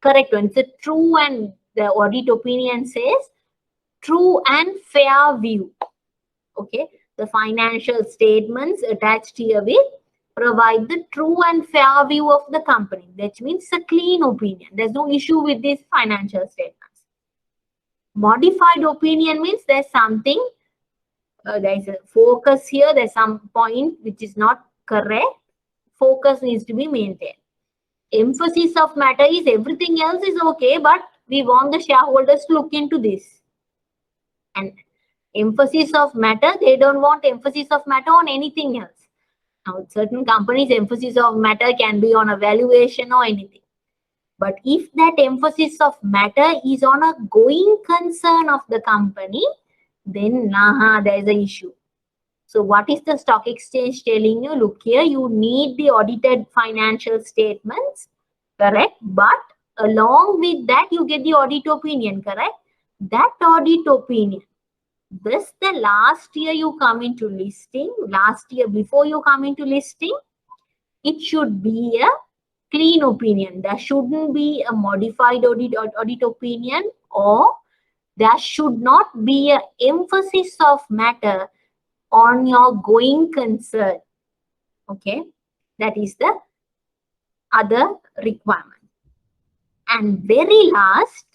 correct one. It's a true, and the audit opinion says true and fair view. Okay, the financial statements attached here will provide the true and fair view of the company. That means it's a clean opinion. There's no issue with these financial statements. Modified opinion means there's something, there's a focus here, there's some point which is not correct. Focus needs to be maintained. Emphasis of matter is everything else is okay, but we want the shareholders to look into this. And emphasis of matter, they don't want emphasis of matter on anything else. Now, certain companies' emphasis of matter can be on a valuation or anything. But if that emphasis of matter is on a going concern of the company, then there is an issue. So what is the stock exchange telling you? Look here, you need the audited financial statements, correct? But along with that, you get the audit opinion, correct? That audit opinion, this the last year you come into listing, last year before you come into listing, it should be a clean opinion. There shouldn't be a modified audit opinion, or there should not be an emphasis of matter on your going concern. Okay, that is the other requirement. And very last,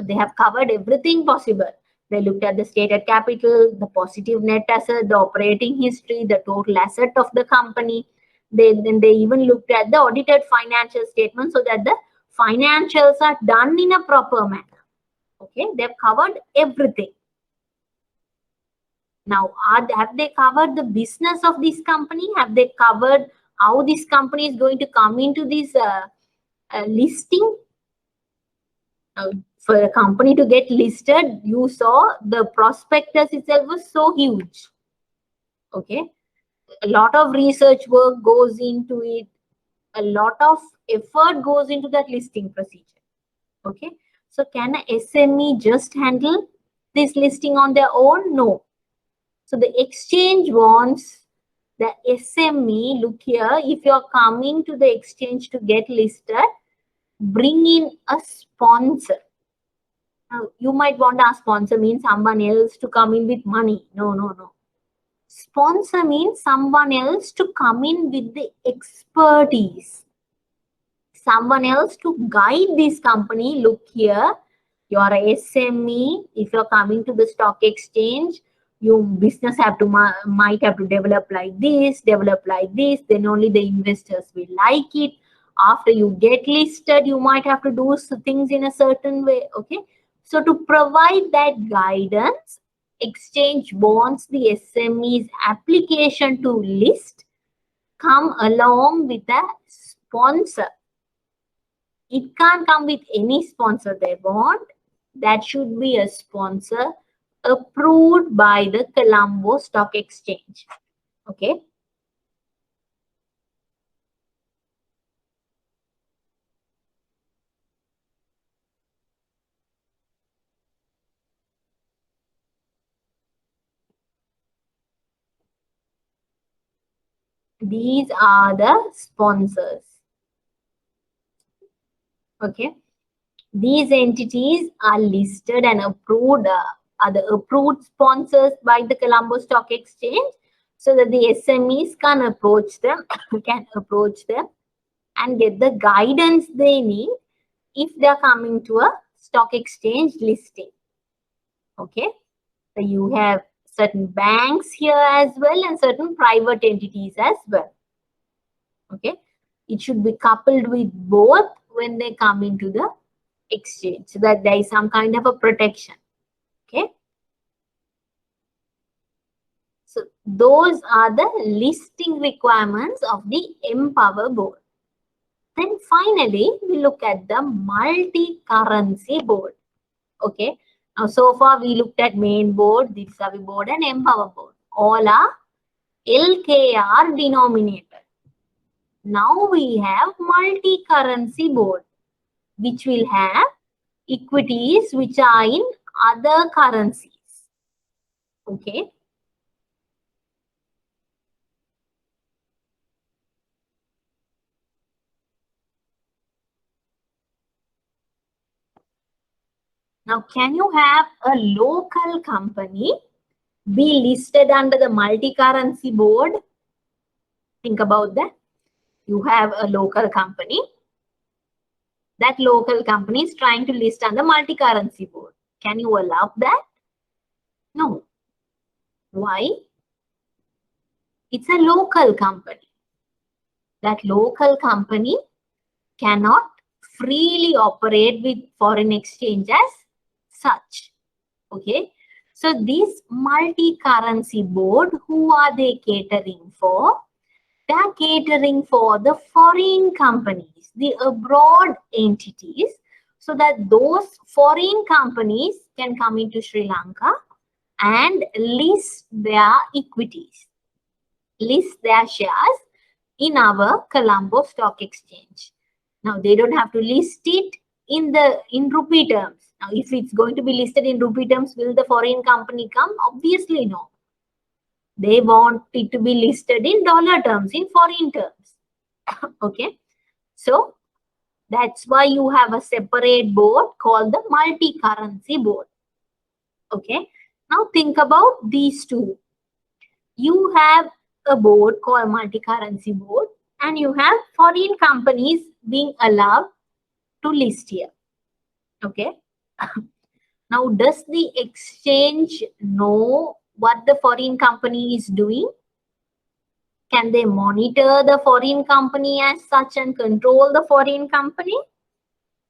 they have covered everything possible. They looked at the stated capital, the positive net asset, the operating history, the total asset of the company. Then they even looked at the audited financial statement so that the financials are done in a proper manner. Okay, they've covered everything. Now, have they covered the business of this company? Have they covered how this company is going to come into this listing? For a company to get listed, you saw the prospectus itself was so huge. Okay. A lot of research work goes into it. A lot of effort goes into that listing procedure. Okay. So can a SME just handle this listing on their own? No. So the exchange wants the SME, look here, if you're coming to the exchange to get listed, bring in a sponsor. Now, you might want a sponsor means someone else to come in with money. No. Sponsor means someone else to come in with the expertise. someone else to guide this company. Look here, you're a SME. If you're coming to the stock exchange, your business might have to develop like this, then only the investors will like it. After you get listed, you might have to do things in a certain way. Okay, so to provide that guidance, exchange wants the SME's application to list come along with a sponsor. It can't come with any sponsor they want. That should be a sponsor approved by the Colombo Stock Exchange. Okay. These are the sponsors. Okay. These entities are listed and approved, are the approved sponsors by the Colombo Stock Exchange, so that the SMEs can approach them, and get the guidance they need if they're coming to a stock exchange listing. Okay, so you have certain banks here as well and certain private entities as well. Okay, it should be coupled with both when they come into the exchange, so that there is some kind of a protection. Okay, so those are the listing requirements of the Empower board. Then finally, we look at the multi-currency board. Okay, now so far we looked at main board, Dipsavi board and Empower board. All are LKR denominated. Now we have multi-currency board, which will have equities which are in other currencies. Okay. Now, can you have a local company be listed under the multi-currency board? Think about that. You have a local company. That local company is trying to list under multi-currency board. Can you allow that? No. Why? It's a local company. That local company cannot freely operate with foreign exchange as such. Okay. So this multi-currency board, who are they catering for? They are catering for the foreign companies, the abroad entities, so that those foreign companies can come into Sri Lanka and list their equities, list their shares in our Colombo Stock Exchange. Now, they don't have to list it in rupee terms. Now, if it's going to be listed in rupee terms, will the foreign company come? Obviously, no. They want it to be listed in dollar terms, in foreign terms. Okay. So, that's why you have a separate board called the multi-currency board. Okay. Now, think about these two. You have a board called multi-currency board, and you have foreign companies being allowed to list here. Okay. Now, does the exchange know what the foreign company is doing? Can they monitor the foreign company as such and control the foreign company?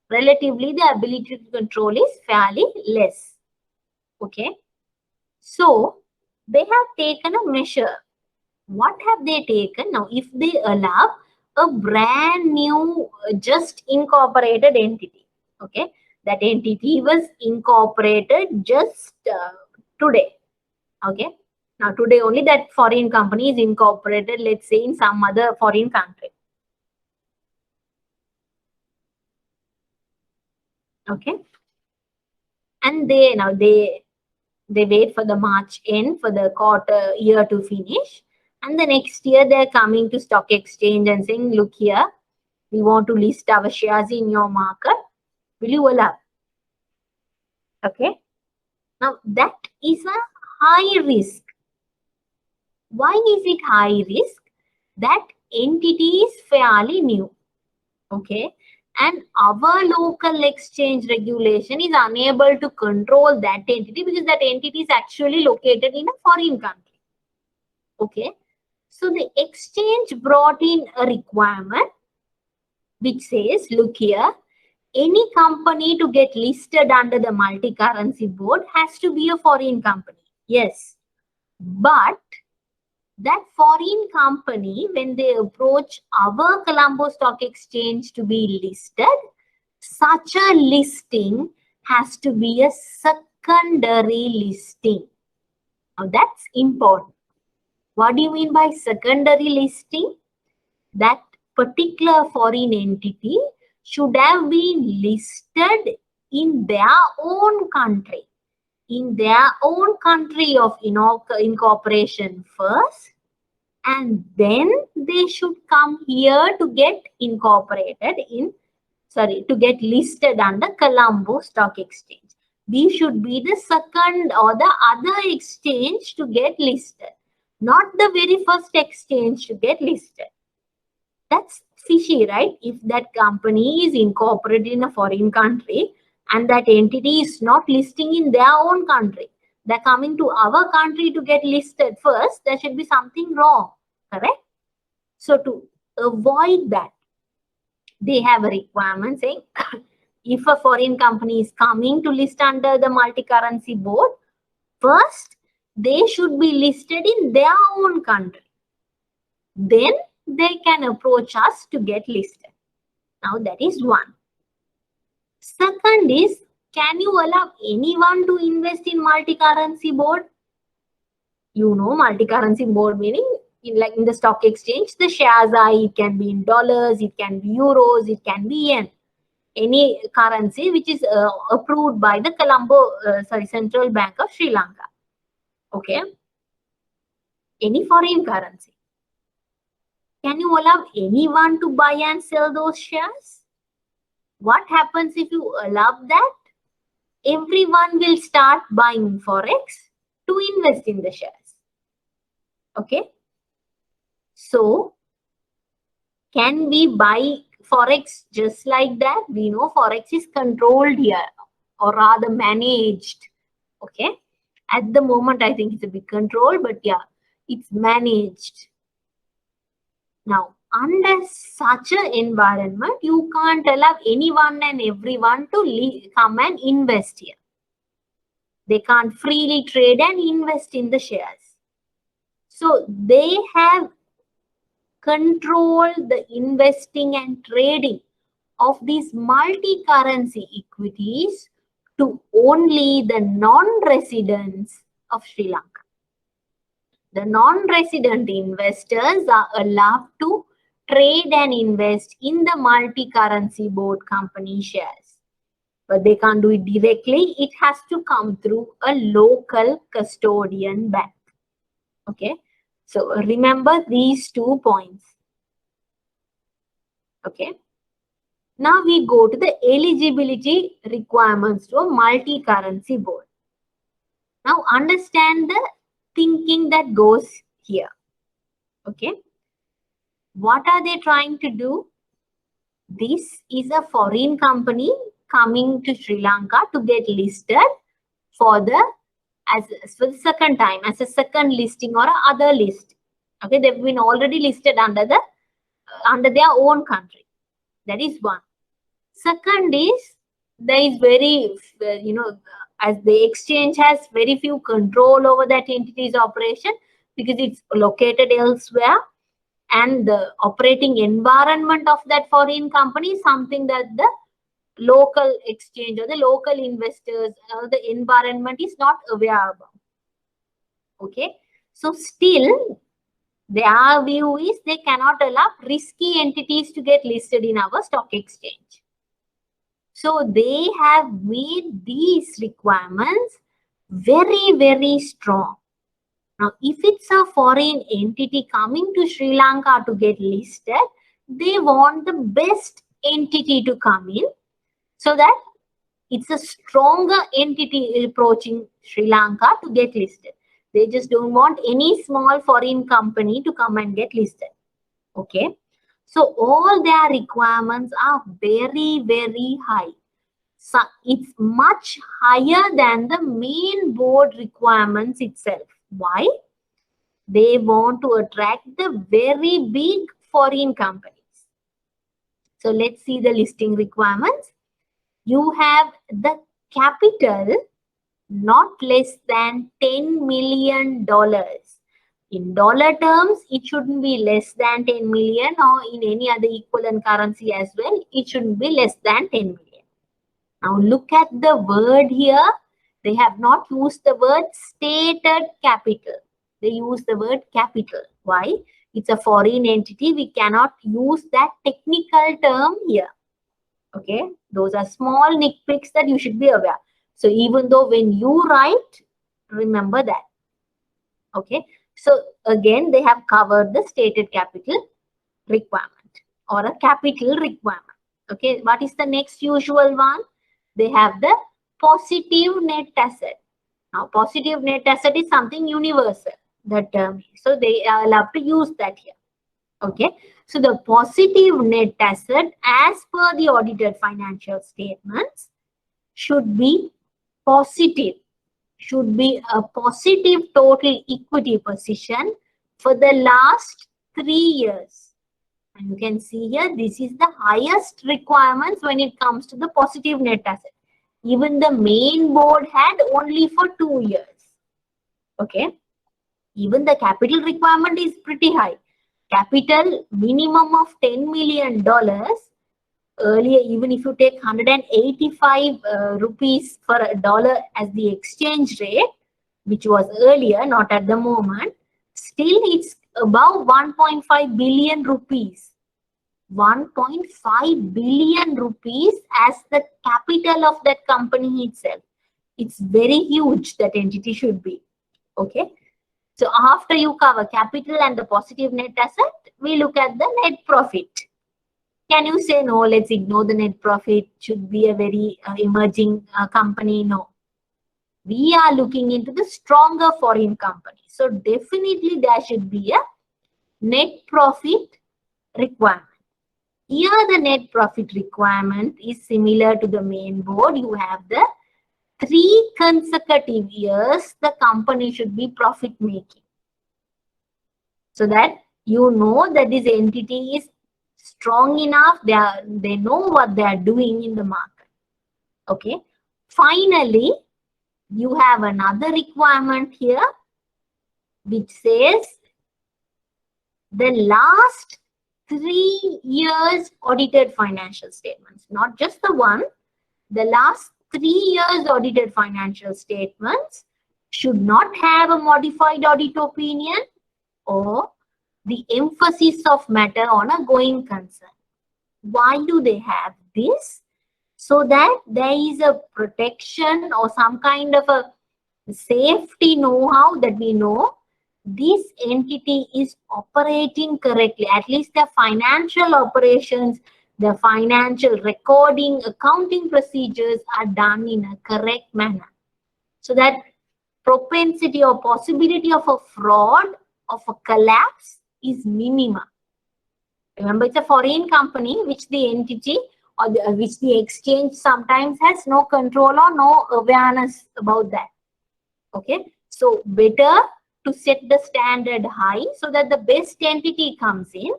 Relatively, the ability to control is fairly less. Okay. So, they have taken a measure. What have they taken? Now, if they allow a brand new, just incorporated entity, okay, that entity was incorporated just today, okay. Now, today only that foreign company is incorporated, let's say in some other foreign country. Okay. And they wait for the March end for the quarter year to finish. And the next year they're coming to stock exchange and saying, look here, we want to list our shares in your market. Will you allow? Okay. Now that is a high risk. Why is it high risk? That entity is fairly new. Okay. And our local exchange regulation is unable to control that entity because that entity is actually located in a foreign country. Okay. So the exchange brought in a requirement which says, look here, any company to get listed under the multi-currency board has to be a foreign company. Yes. But that foreign company, when they approach our Colombo Stock Exchange to be listed, such a listing has to be a secondary listing. Now that's important. What do you mean by secondary listing? That particular foreign entity should have been listed in their own country. In their own country of incorporation first, and then they should come here to get incorporated to get listed under Colombo Stock Exchange. We should be the second or the other exchange to get listed, not the very first exchange to get listed. That's fishy, right? If that company is incorporated in a foreign country and that entity is not listing in their own country, they're coming to our country to get listed first, there should be something wrong, correct? So to avoid that, they have a requirement saying if a foreign company is coming to list under the multi-currency board, first they should be listed in their own country. Then they can approach us to get listed. Now that is one. Second is, can you allow anyone to invest in multi-currency board? You know, multi-currency board meaning in the stock exchange, the shares it can be in dollars, it can be euros, it can be yen. Any currency which is approved by the Central Bank of Sri Lanka. Okay. Any foreign currency. Can you allow anyone to buy and sell those shares? What happens if you allow that? Everyone will start buying forex to invest in the shares. Okay. So, can we buy forex just like that? We know forex is controlled here, or rather managed. Okay. At the moment, I think it's a bit controlled, but yeah, it's managed. Now, under such an environment, you can't allow anyone and everyone to come and invest here. They can't freely trade and invest in the shares. So, they have controlled the investing and trading of these multi-currency equities to only the non-residents of Sri Lanka. The non-resident investors are allowed to trade and invest in the multi-currency board company shares. But they can't do it directly. It has to come through a local custodian bank. Okay. So remember these 2 points. Okay. Now we go to the eligibility requirements to a multi-currency board. Now understand the thinking that goes here. Okay. What are they trying to do? This is a foreign company coming to Sri Lanka to get listed for the second time as a second listing or other list. Okay, they've been already listed under their own country. That is one. Second is, there is very as the exchange has very few control over that entity's operation because it's located elsewhere, and the operating environment of that foreign company is something that the local exchange or the local investors or the environment is not aware about. Okay, so still their view is they cannot allow risky entities to get listed in our stock exchange. So they have made these requirements very, very strong. Now, if it's a foreign entity coming to Sri Lanka to get listed, they want the best entity to come in so that it's a stronger entity approaching Sri Lanka to get listed. They just don't want any small foreign company to come and get listed. Okay. So all their requirements are very, very high. So it's much higher than the main board requirements itself. Why? They want to attract the very big foreign companies. So let's see the listing requirements. You have the capital not less than $10 million. In dollar terms, it shouldn't be less than 10 million, or in any other equivalent currency as well, it shouldn't be less than 10 million. Now look at the word here. They have not used the word stated capital. They use the word capital. Why? It's a foreign entity. We cannot use that technical term here. Okay, those are small nitpicks that you should be aware. So even though when you write, remember that. Okay, so again, they have covered the stated capital requirement or a capital requirement. Okay, what is the next usual one? They have the positive net asset. Now, positive net asset is something universal, the term. So they are allowed to use that here. Okay, so the positive net asset as per the audited financial statements should be positive, should be a positive total equity position for the last 3 years. And you can see here, this is the highest requirements when it comes to the positive net asset. Even the main board had only for 2 years. Okay, even the capital requirement is pretty high. Capital minimum of $10 million. Earlier, even if you take 185 rupees for a dollar as the exchange rate, which was earlier, not at the moment, still it's above 1.5 billion rupees. 1.5 billion rupees as the capital of that company itself. It's very huge, that entity should be. Okay. So after you cover capital and the positive net asset, we look at the net profit. Can you say, no, let's ignore the net profit, should be a very emerging company? No. We are looking into the stronger foreign company. So definitely there should be a net profit requirement. Here the net profit requirement is similar to the main board. You have the 3 consecutive years the company should be profit making. So that you know that this entity is strong enough, they know what they are doing in the market. Okay. Finally, you have another requirement here which says the last 3 years audited financial statements, not just the one, the last 3 years audited financial statements should not have a modified audit opinion or the emphasis of matter on a going concern. Why do they have this? So that there is a protection or some kind of a safety know-how that we know this entity is operating correctly. At least the financial operations, the financial recording, accounting procedures are done in a correct manner. So that propensity or possibility of a fraud, of a collapse is minimum. Remember, it's a foreign company which the entity or which the exchange sometimes has no control or no awareness about that. Okay, so better to set the standard high so that the best entity comes in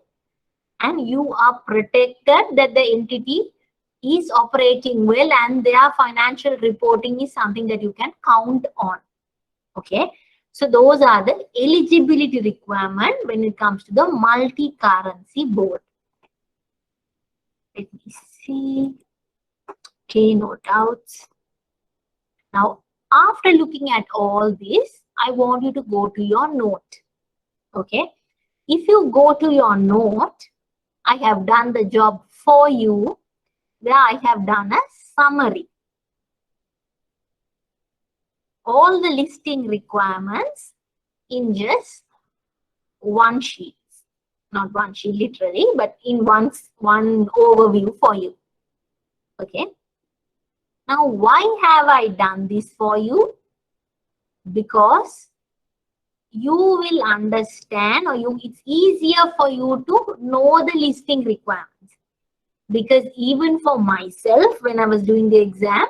and you are protected that the entity is operating well and their financial reporting is something that you can count on. Okay, so those are the eligibility requirement when it comes to the multi-currency board. Let me see. Okay, no doubts. Now, after looking at all this, I want you to go to your note. Okay, if you go to your note, I have done the job for you where I have done a summary. All the listing requirements in just one sheet. Not one sheet literally, but in one overview for you. Okay. Now, why have I done this for you? Because you will understand, or it's easier for you to know the listing requirements. Because even for myself, when I was doing the exam,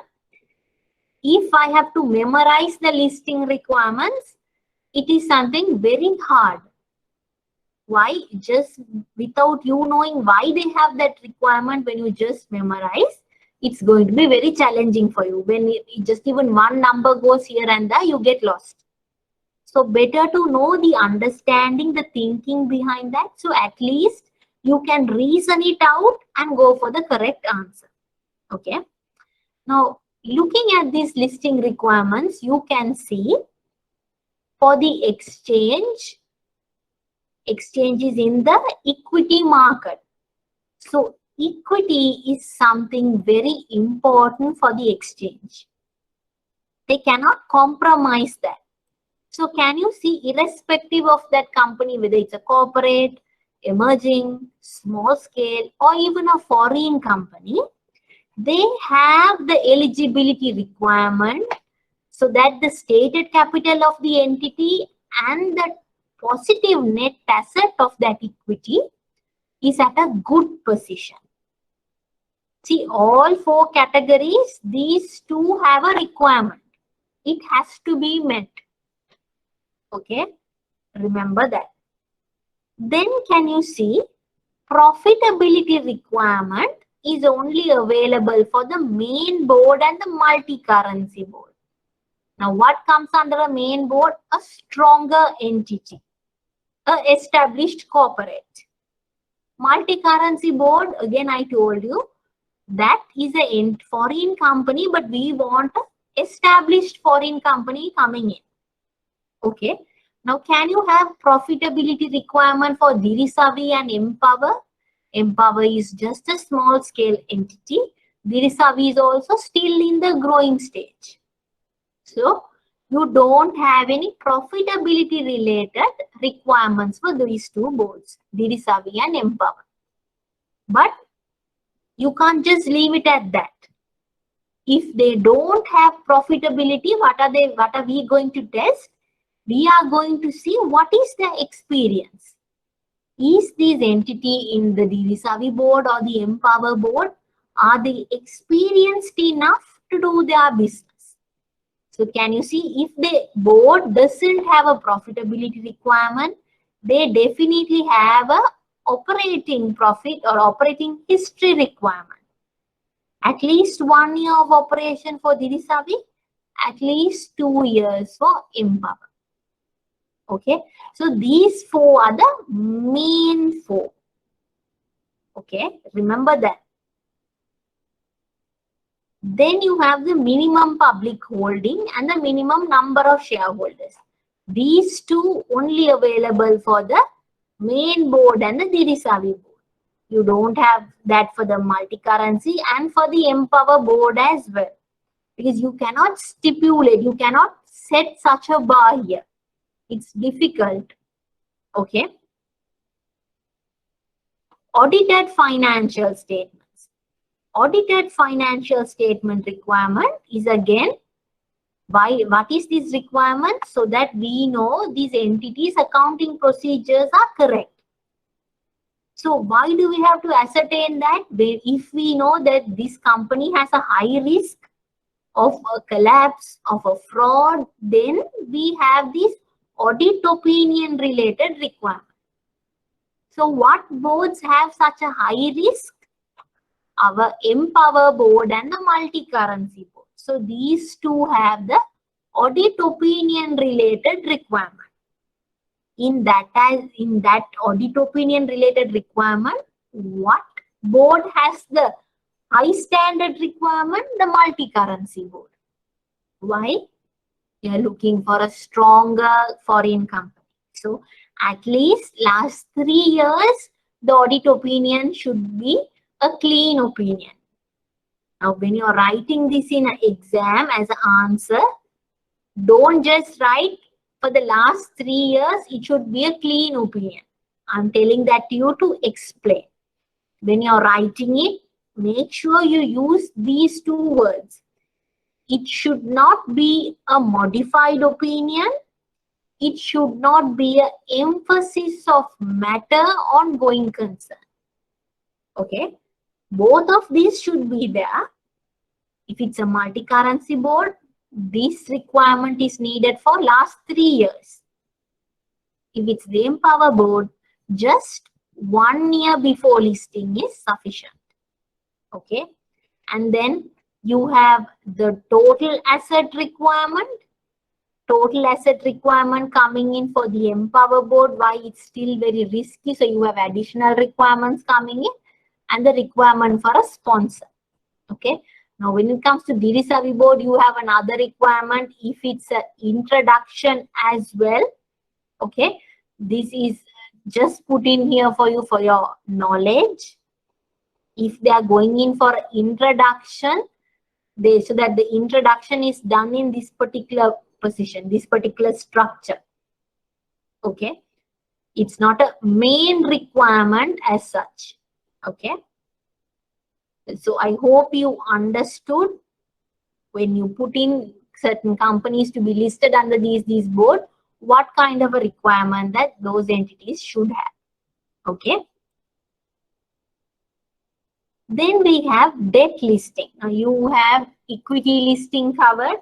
if I have to memorize the listing requirements, it is something very hard. Why? Just without you knowing why they have that requirement, when you just memorize, it's going to be very challenging for you. When just even one number goes here and there, you get lost. So better to know the understanding, the thinking behind that. So at least you can reason it out and go for the correct answer. Okay. Now, looking at these listing requirements, you can see for the exchanges in the equity market. So equity is something very important for the exchange. They cannot compromise that. So can you see, irrespective of that company, whether it's a corporate, emerging, small scale, or even a foreign company, they have the eligibility requirement so that the stated capital of the entity and the positive net asset of that equity is at a good position. See, all four categories, these two have a requirement. It has to be met. Okay, remember that. Then can you see, profitability requirement is only available for the main board and the multi-currency board. Now, what comes under a main board? A stronger entity, a established corporate. Multi-currency board, again I told you, that is a foreign company, but we want an established foreign company coming in. Okay. Now, can you have profitability requirement for Dirisavi and Empower? Empower is just a small scale entity. Dirisavi is also still in the growing stage. So, you don't have any profitability related requirements for these two boards, Dirisavi and Empower. But you can't just leave it at that. If they don't have profitability, what are we going to test? We are going to see what is their experience. Is this entity in the Dirisavi board or the Empower board, are they experienced enough to do their business? So can you see, if the board doesn't have a profitability requirement, they definitely have a operating profit or operating history requirement. At least 1 year of operation for Dirisavi, at least 2 years for Empower. Okay, so these four are the main four. Okay, remember that. Then you have the minimum public holding and the minimum number of shareholders. These two only available for the main board and the Dirisavi board. You don't have that for the multi-currency and for the Empower board as well. Because you cannot stipulate, you cannot set such a bar here. It's difficult. Okay. Audited financial statements. Audited financial statement requirement is again, what is this requirement? So that we know these entities' accounting procedures are correct. So why do we have to ascertain that? If we know that this company has a high risk of a collapse, of a fraud, then we have this audit opinion related requirement. So what boards have such a high risk? Our Empower board and the multi-currency board. So these two have the audit opinion related requirement. In that audit opinion related requirement, what board has the high standard requirement? The multi-currency board. Why? You are looking for a stronger foreign company. So at least last 3 years, the audit opinion should be a clean opinion. Now, when you are writing this in an exam as an answer, don't just write for the last 3 years, it should be a clean opinion. I'm telling that to you to explain. When you are writing it, make sure you use these two words. It should not be a modified opinion it should not be an emphasis of matter on going concern. Okay, both of these should be there. If it's a multi-currency board, this requirement is needed for last 3 years. If it's the Empower board, just 1 year before listing is sufficient. Okay, and then you have the total asset requirement. Total asset requirement coming in for the Empower board. Why? It's still very risky, so you have additional requirements coming in, and the requirement for a sponsor. Okay, now when it comes to Diri Savi board, you have another requirement if it's an introduction as well. Okay, this is just put in here for you for your knowledge. If they are going in for introduction, so that the introduction is done in this particular position, this particular structure. Okay, it's not a main requirement as such. Okay, so I hope you understood when you put in certain companies to be listed under these board, what kind of a requirement that those entities should have. Okay, then we have debt listing. Now you have equity listing covered.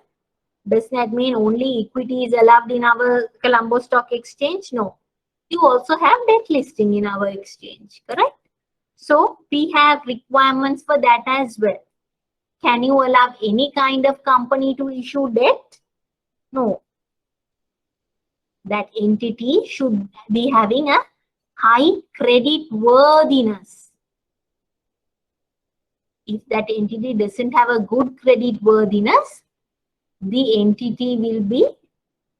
Does that mean only equity is allowed in our Colombo Stock Exchange? No. You also have debt listing in our exchange, correct? So we have requirements for that as well. Can you allow any kind of company to issue debt? No. That entity should be having a high credit worthiness. If that entity doesn't have a good credit worthiness, the entity will be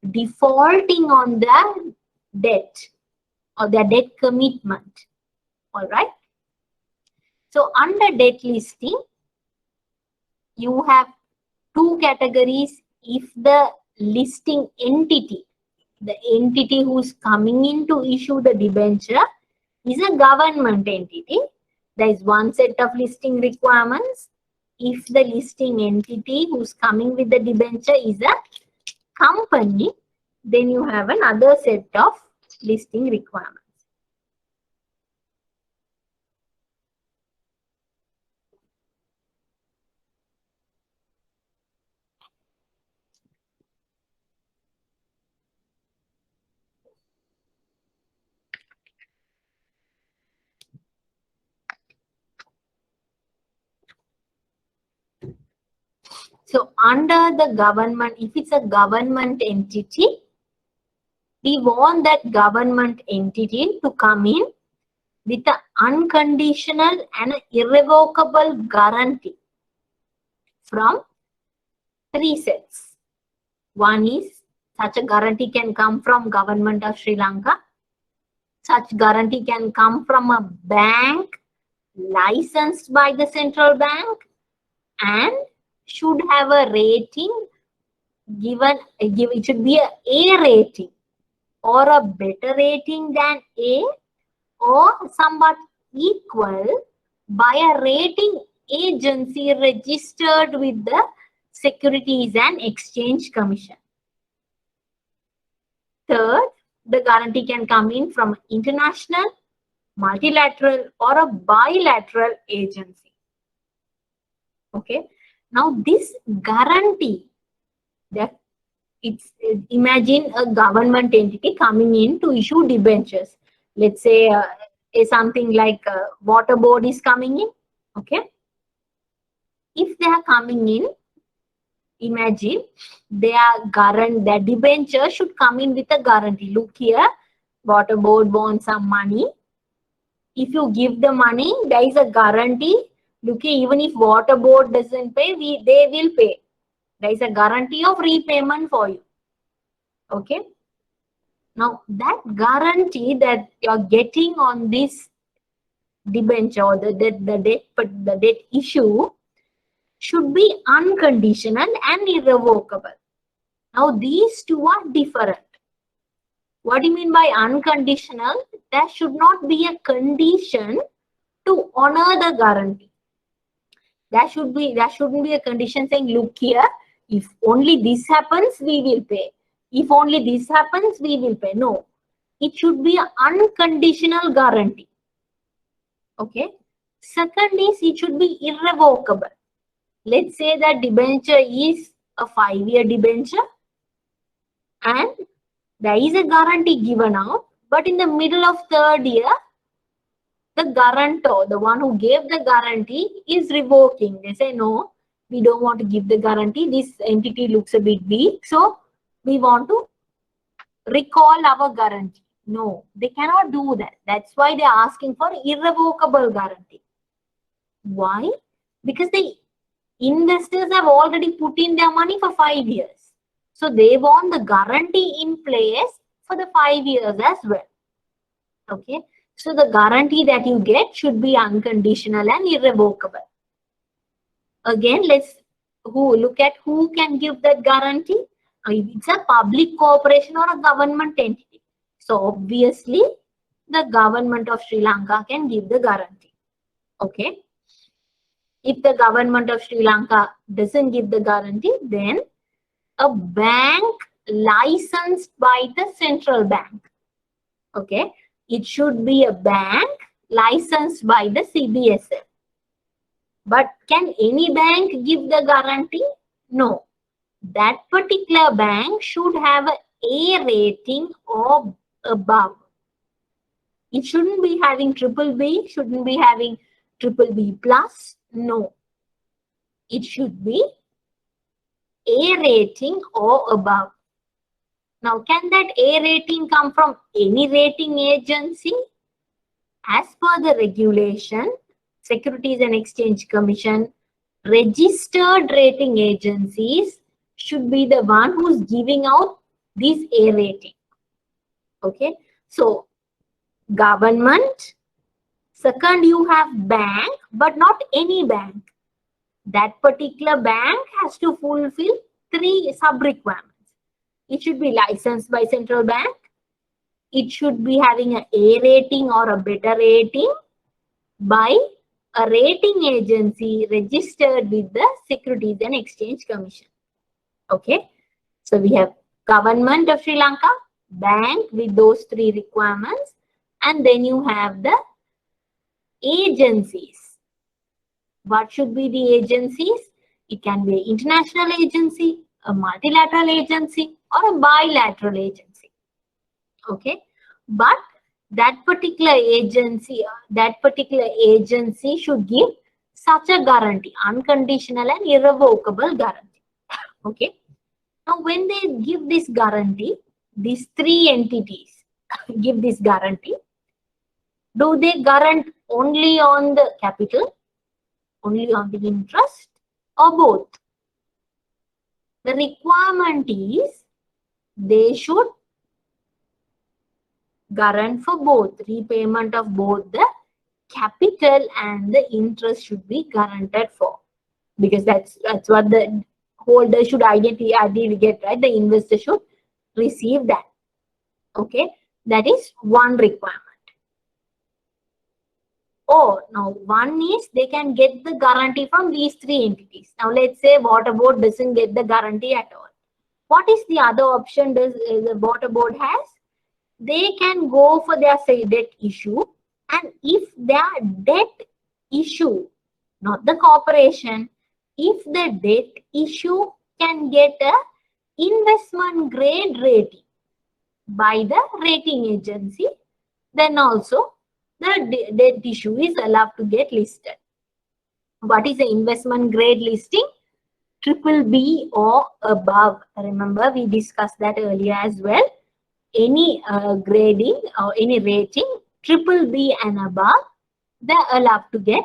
defaulting on the debt or the debt commitment. All right. So under debt listing, you have 2 categories. If the listing entity, the entity who's coming in to issue the debenture is a government entity, there is one set of listing requirements. If the listing entity who's coming with the debenture is a company, then you have another set of listing requirements. So under the government, if it's a government entity, we want that government entity to come in with an unconditional and irrevocable guarantee from 3 sets. One is such a guarantee can come from Government of Sri Lanka. Such guarantee can come from a bank licensed by the central bank and should have a rating given, it should be A rating or a better rating than A or somewhat equal by a rating agency registered with the Securities and Exchange Commission. Third, the guarantee can come in from international, multilateral or a bilateral agency. Okay. Now this guarantee, that imagine a government entity coming in to issue debentures. Let's say something like water board is coming in. Okay. If they are coming in, imagine their debenture should come in with a guarantee. Look here, water board wants some money. If you give the money, there is a guarantee. Look here, even if water board doesn't pay, they will pay. There is a guarantee of repayment for you. Okay. Now that guarantee that you're getting on this debenture or the debt issue should be unconditional and irrevocable. Now these two are different. What do you mean by unconditional? There should not be a condition to honor the guarantee. There shouldn't be a condition saying, look here, if only this happens, we will pay. if only this happens, we will pay. No, it should be an unconditional guarantee. Okay. Second is it should be irrevocable. Let's say that debenture is a 5-year debenture and there is a guarantee given out, but in the middle of 3rd year, the guarantor, the one who gave the guarantee, is revoking. They say, no, we don't want to give the guarantee. This entity looks a bit weak, so we want to recall our guarantee. No, they cannot do that. That's why they're asking for irrevocable guarantee. Why? Because the investors have already put in their money for 5 years. So they want the guarantee in place for the 5 years as well. Okay. So the guarantee that you get should be unconditional and irrevocable. Again, let's look at who can give that guarantee. If it's a public corporation or a government entity. So obviously, the government of Sri Lanka can give the guarantee. Okay. If the government of Sri Lanka doesn't give the guarantee, then a bank licensed by the central bank. Okay. It should be a bank licensed by the CBSL. But can any bank give the guarantee? No. That particular bank should have an A rating or above. It shouldn't be having BBB, shouldn't be having BBB plus. No. It should be A rating or above. Now, can that A rating come from any rating agency? As per the regulation, Securities and Exchange Commission, registered rating agencies should be the one who's giving out this A rating. Okay. So, government. Second, you have bank, but not any bank. That particular bank has to fulfill 3 sub-requirements. It should be licensed by central bank. It should be having an A rating or a better rating by a rating agency registered with the Securities and Exchange Commission. Okay. So we have government of Sri Lanka, bank with those 3 requirements, and then you have the agencies. What should be the agencies? It can be an international agency, a multilateral agency, or a bilateral agency. Okay. But that particular agency should give such a guarantee, unconditional and irrevocable guarantee. Okay. Now, when they give this guarantee, these 3 entities give this guarantee, do they guarantee only on the capital, only on the interest, or both? The requirement is they should guarantee for both. Repayment of both the capital and the interest should be guaranteed for, because that's what the holder should ideally get, right? The investor should receive that. Okay, that is one requirement. Or now one is they can get the guarantee from these 3 entities. Now let's say Water Board doesn't get the guarantee at all. What is the other option the Water Board has? They can go for their debt issue, and if their debt issue, not the corporation, if the debt issue can get a investment grade rating by the rating agency, then also the debt issue is allowed to get listed. What is the investment grade listing? BBB or above. Remember, we discussed that earlier as well. Any grading or any rating, BBB and above, they're allowed to get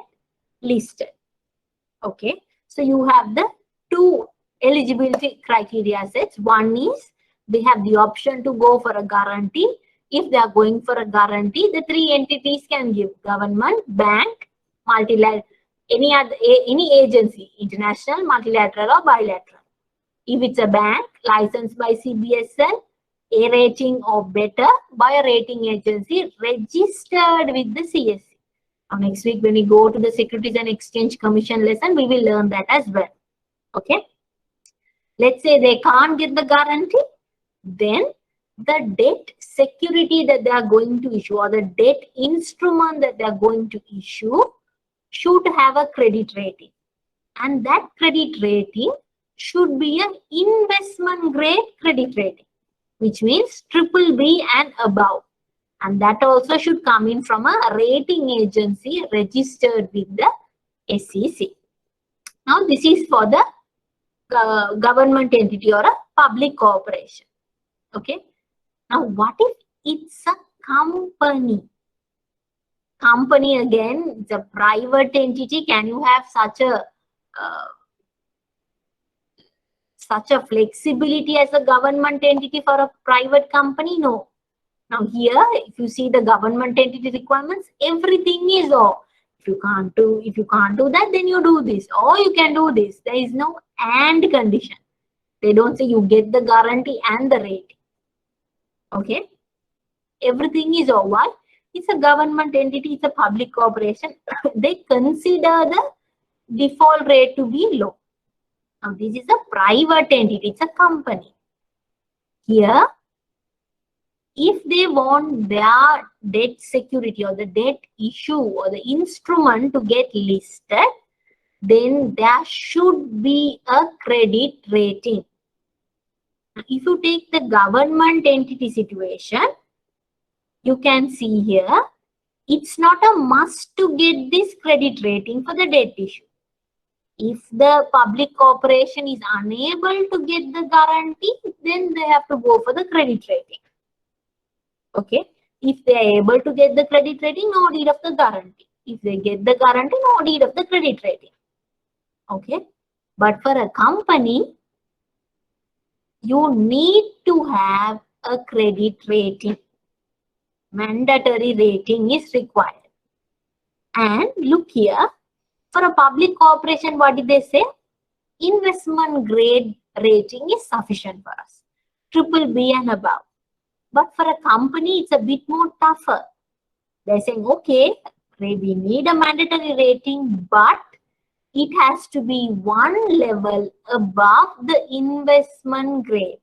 listed. Okay. So you have the 2 eligibility criteria sets. One is they have the option to go for a guarantee. If they are going for a guarantee, the 3 entities can give: government, bank, multilateral, any agency, international, multilateral, or bilateral. If it's a bank licensed by CBSL, A rating or better by a rating agency registered with the CSE. Now next week when we go to the Securities and Exchange Commission lesson, we will learn that as well. Okay. Let's say they can't get the guarantee. then the debt security that they are going to issue or the debt instrument that they are going to issue should have a credit rating. And that credit rating should be an investment grade credit rating, which means BBB and above. And that also should come in from a rating agency registered with the SEC. Now, this is for the government entity or a public corporation. Okay. Now, what if it's a company? Company, again, it's a private entity. Can you have such a flexibility as a government entity for a private company? No. Now here, if you see the government entity requirements, everything is all. If you can't do that, then you do this, or you can do this. There is no and condition. They don't say you get the guarantee and the rating. Okay. Everything is all. Why? It's a government entity, it's a public corporation. They consider the default rate to be low. Now this is a private entity, it's a company. Here, if they want their debt security or the debt issue or the instrument to get listed, then there should be a credit rating. If you take the government entity situation, you can see here, it's not a must to get this credit rating for the debt issue. If the public corporation is unable to get the guarantee, then they have to go for the credit rating. Okay. If they are able to get the credit rating, no need of the guarantee. If they get the guarantee, no need of the credit rating. Okay. But for a company, you need to have a credit rating. Mandatory rating is required. And look here, for a public corporation, what did they say? Investment grade rating is sufficient for us. BBB and above. But for a company, it's a bit more tougher. They're saying, okay, we need a mandatory rating, but it has to be one level above the investment grade.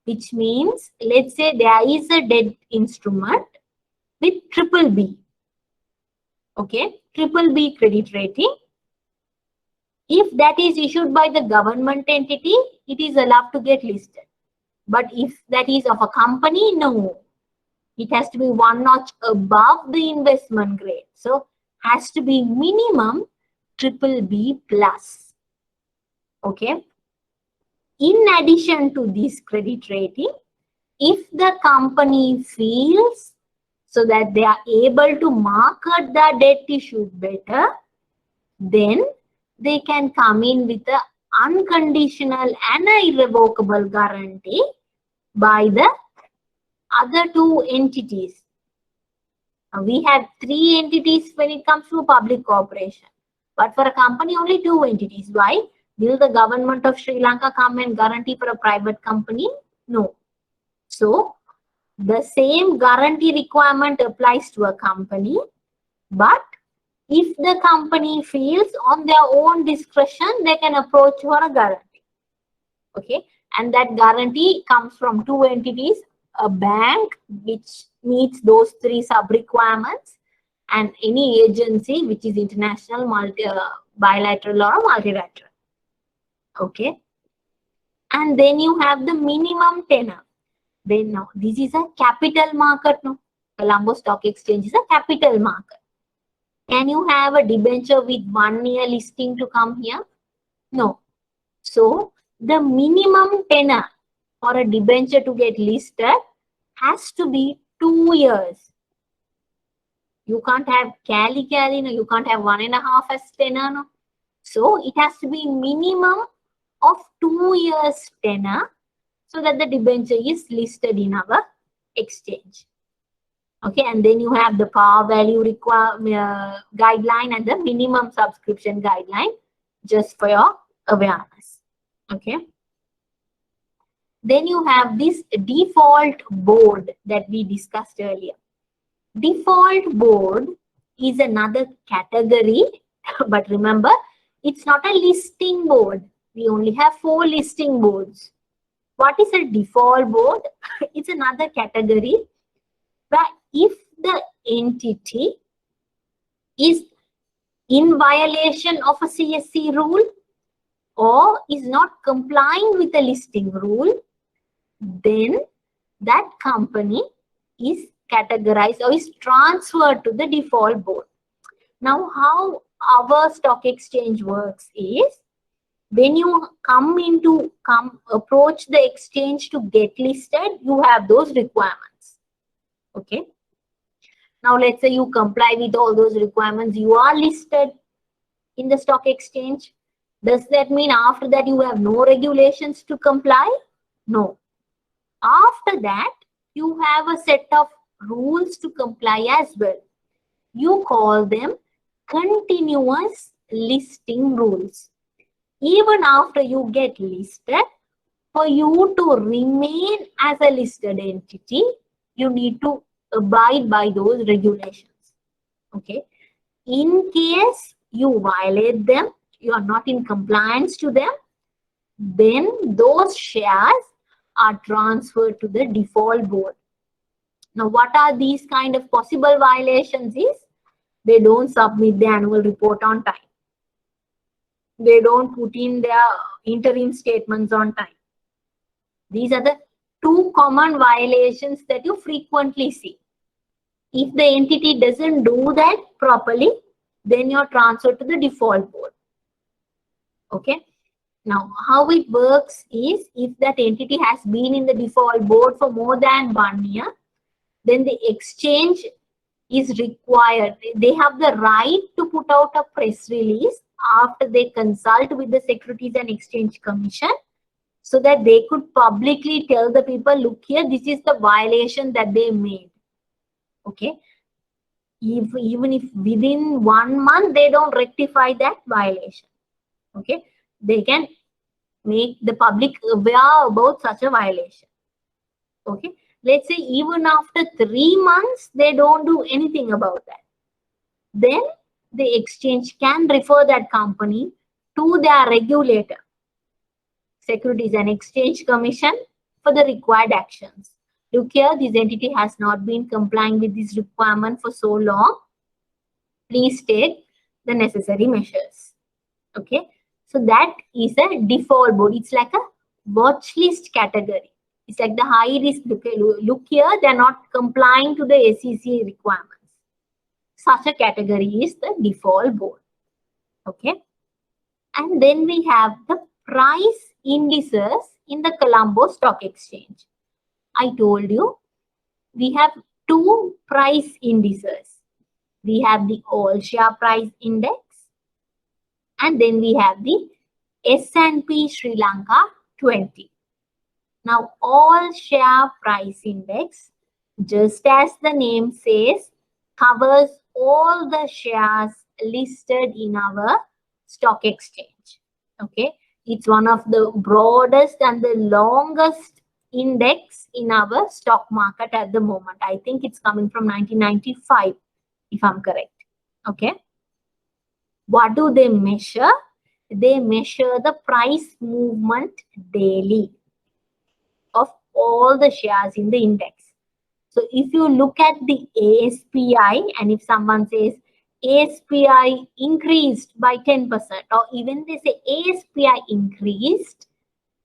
Which means, let's say there is a debt instrument with BBB. Okay, BBB credit rating. If that is issued by the government entity, it is allowed to get listed. But if that is of a company, no. It has to be one notch above the investment grade. So, has to be minimum BBB plus. Okay. In addition to this credit rating, if the company feels so that they are able to market the debt issue better, then they can come in with an unconditional and an irrevocable guarantee by the other two entities. Now, we have 3 entities when it comes to public corporation. But for a company, only 2 entities. Why? Will the government of Sri Lanka come and guarantee for a private company? No. So, the same guarantee requirement applies to a company. But if the company feels on their own discretion, they can approach for a guarantee. Okay. And that guarantee comes from 2 entities. A bank which meets those 3 sub-requirements, and any agency which is international, bilateral or multilateral. Okay. And then you have the minimum tenor. Then now, this is a capital market. No? Colombo Stock Exchange is a capital market. Can you have a debenture with 1 year listing to come here? No. So, the minimum tenor for a debenture to get listed has to be 2 years. You can't have carry, no, you can't have 1.5 as tenor. No. So, it has to be minimum of 2 years tenor so that the debenture is listed in our exchange. Okay, and then you have the par value guideline and the minimum subscription guideline, just for your awareness. Okay. Then you have this default board that we discussed earlier. Default board is another category, but remember, it's not a listing board. We only have 4 listing boards. What is a default board? It's another category where if the entity is in violation of a CSC rule or is not complying with the listing rule, then that company is categorized or is transferred to the default board. Now, how our stock exchange works is, when you approach the exchange to get listed, you have those requirements. Okay. Now, let's say you comply with all those requirements, you are listed in the stock exchange. Does that mean after that you have no regulations to comply? No. After that, you have a set of rules to comply as well. You call them continuous listing rules. Even after you get listed, for you to remain as a listed entity, you need to abide by those regulations. Okay. In case you violate them, you are not in compliance to them, then those shares are transferred to the default board. Now, what are these kind of possible violations is, they don't submit the annual report on time. They don't put in their interim statements on time. These are the two common violations that you frequently see. If the entity doesn't do that properly, then you're transferred to the default board. Okay. Now, how it works is, if that entity has been in the default board for more than 1 year, then the exchange is required. They have the right to put out a press release after they consult with the Securities and Exchange Commission, so that they could publicly tell the people, look here, this is the violation that they made. Okay. Even if within 1 month they don't rectify that violation, okay, they can make the public aware about such a violation. Okay. Let's say even after 3 months they don't do anything about that, then the exchange can refer that company to their regulator, Securities and Exchange Commission, for the required actions. Look here, this entity has not been complying with this requirement for so long. Please take the necessary measures. Okay. So that is a default board. It's like a watch list category. It's like the high risk. Look here, they're not complying to the SEC requirements. Such a category is the default board. Okay. And then we have the price indices in the Colombo Stock Exchange. I told you we have two price indices. We have the All Share Price Index, and then we have the S&P Sri Lanka 20. Now, All Share Price Index, just as the name says, covers all the shares listed in our stock exchange. Okay, it's one of the broadest and the longest index in our stock market at the moment. I think it's coming from 1995, if I'm correct. Okay. What do they measure? They measure the price movement daily of all the shares in the index. So if you look at the ASPI, and if someone says ASPI increased by 10%, or even they say ASPI increased,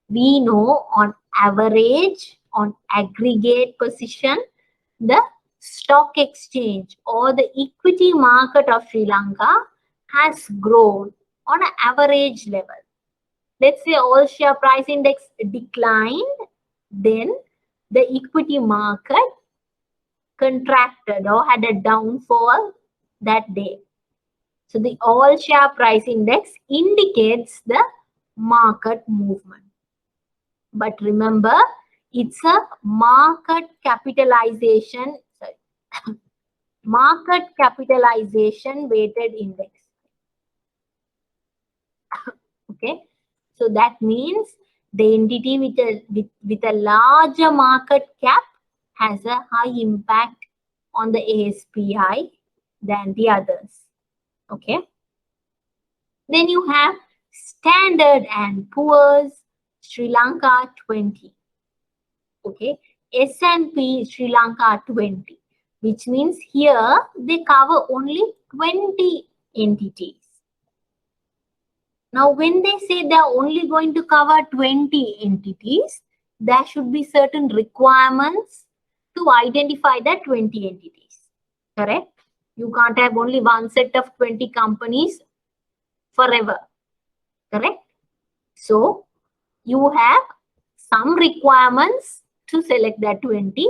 we know on average, on aggregate position, the stock exchange or the equity market of Sri Lanka has grown on an average level. Let's say All Share Price Index declined, then the equity market contracted or had a downfall that day. So the All Share Price Index indicates the market movement. But remember, it's a market capitalization, market capitalization weighted index. Okay, so that means the entity with a larger market cap has a high impact on the ASPI than the others. Okay. Then you have Standard and Poor's Sri Lanka 20. Okay, S&P Sri Lanka 20, which means here they cover only 20 entities. Now, when they say they are only going to cover 20 entities, there should be certain requirements to identify that 20 entities. Correct? You can't have only one set of 20 companies forever. Correct? So, you have some requirements to select that 20,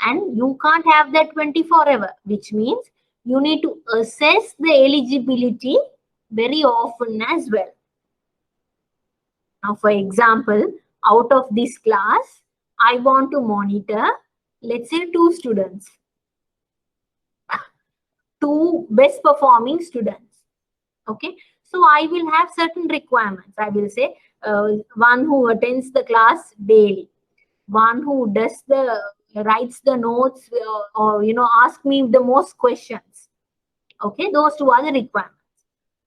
and you can't have that 20 forever, which means you need to assess the eligibility very often as well. Now, for example, out of this class, I want to monitor, let's say, 2 students, 2 best performing students. Okay, so I will have certain requirements. I will say one who attends the class daily, one who does the writes the notes, or ask me the most questions. Okay, those 2 are the requirements.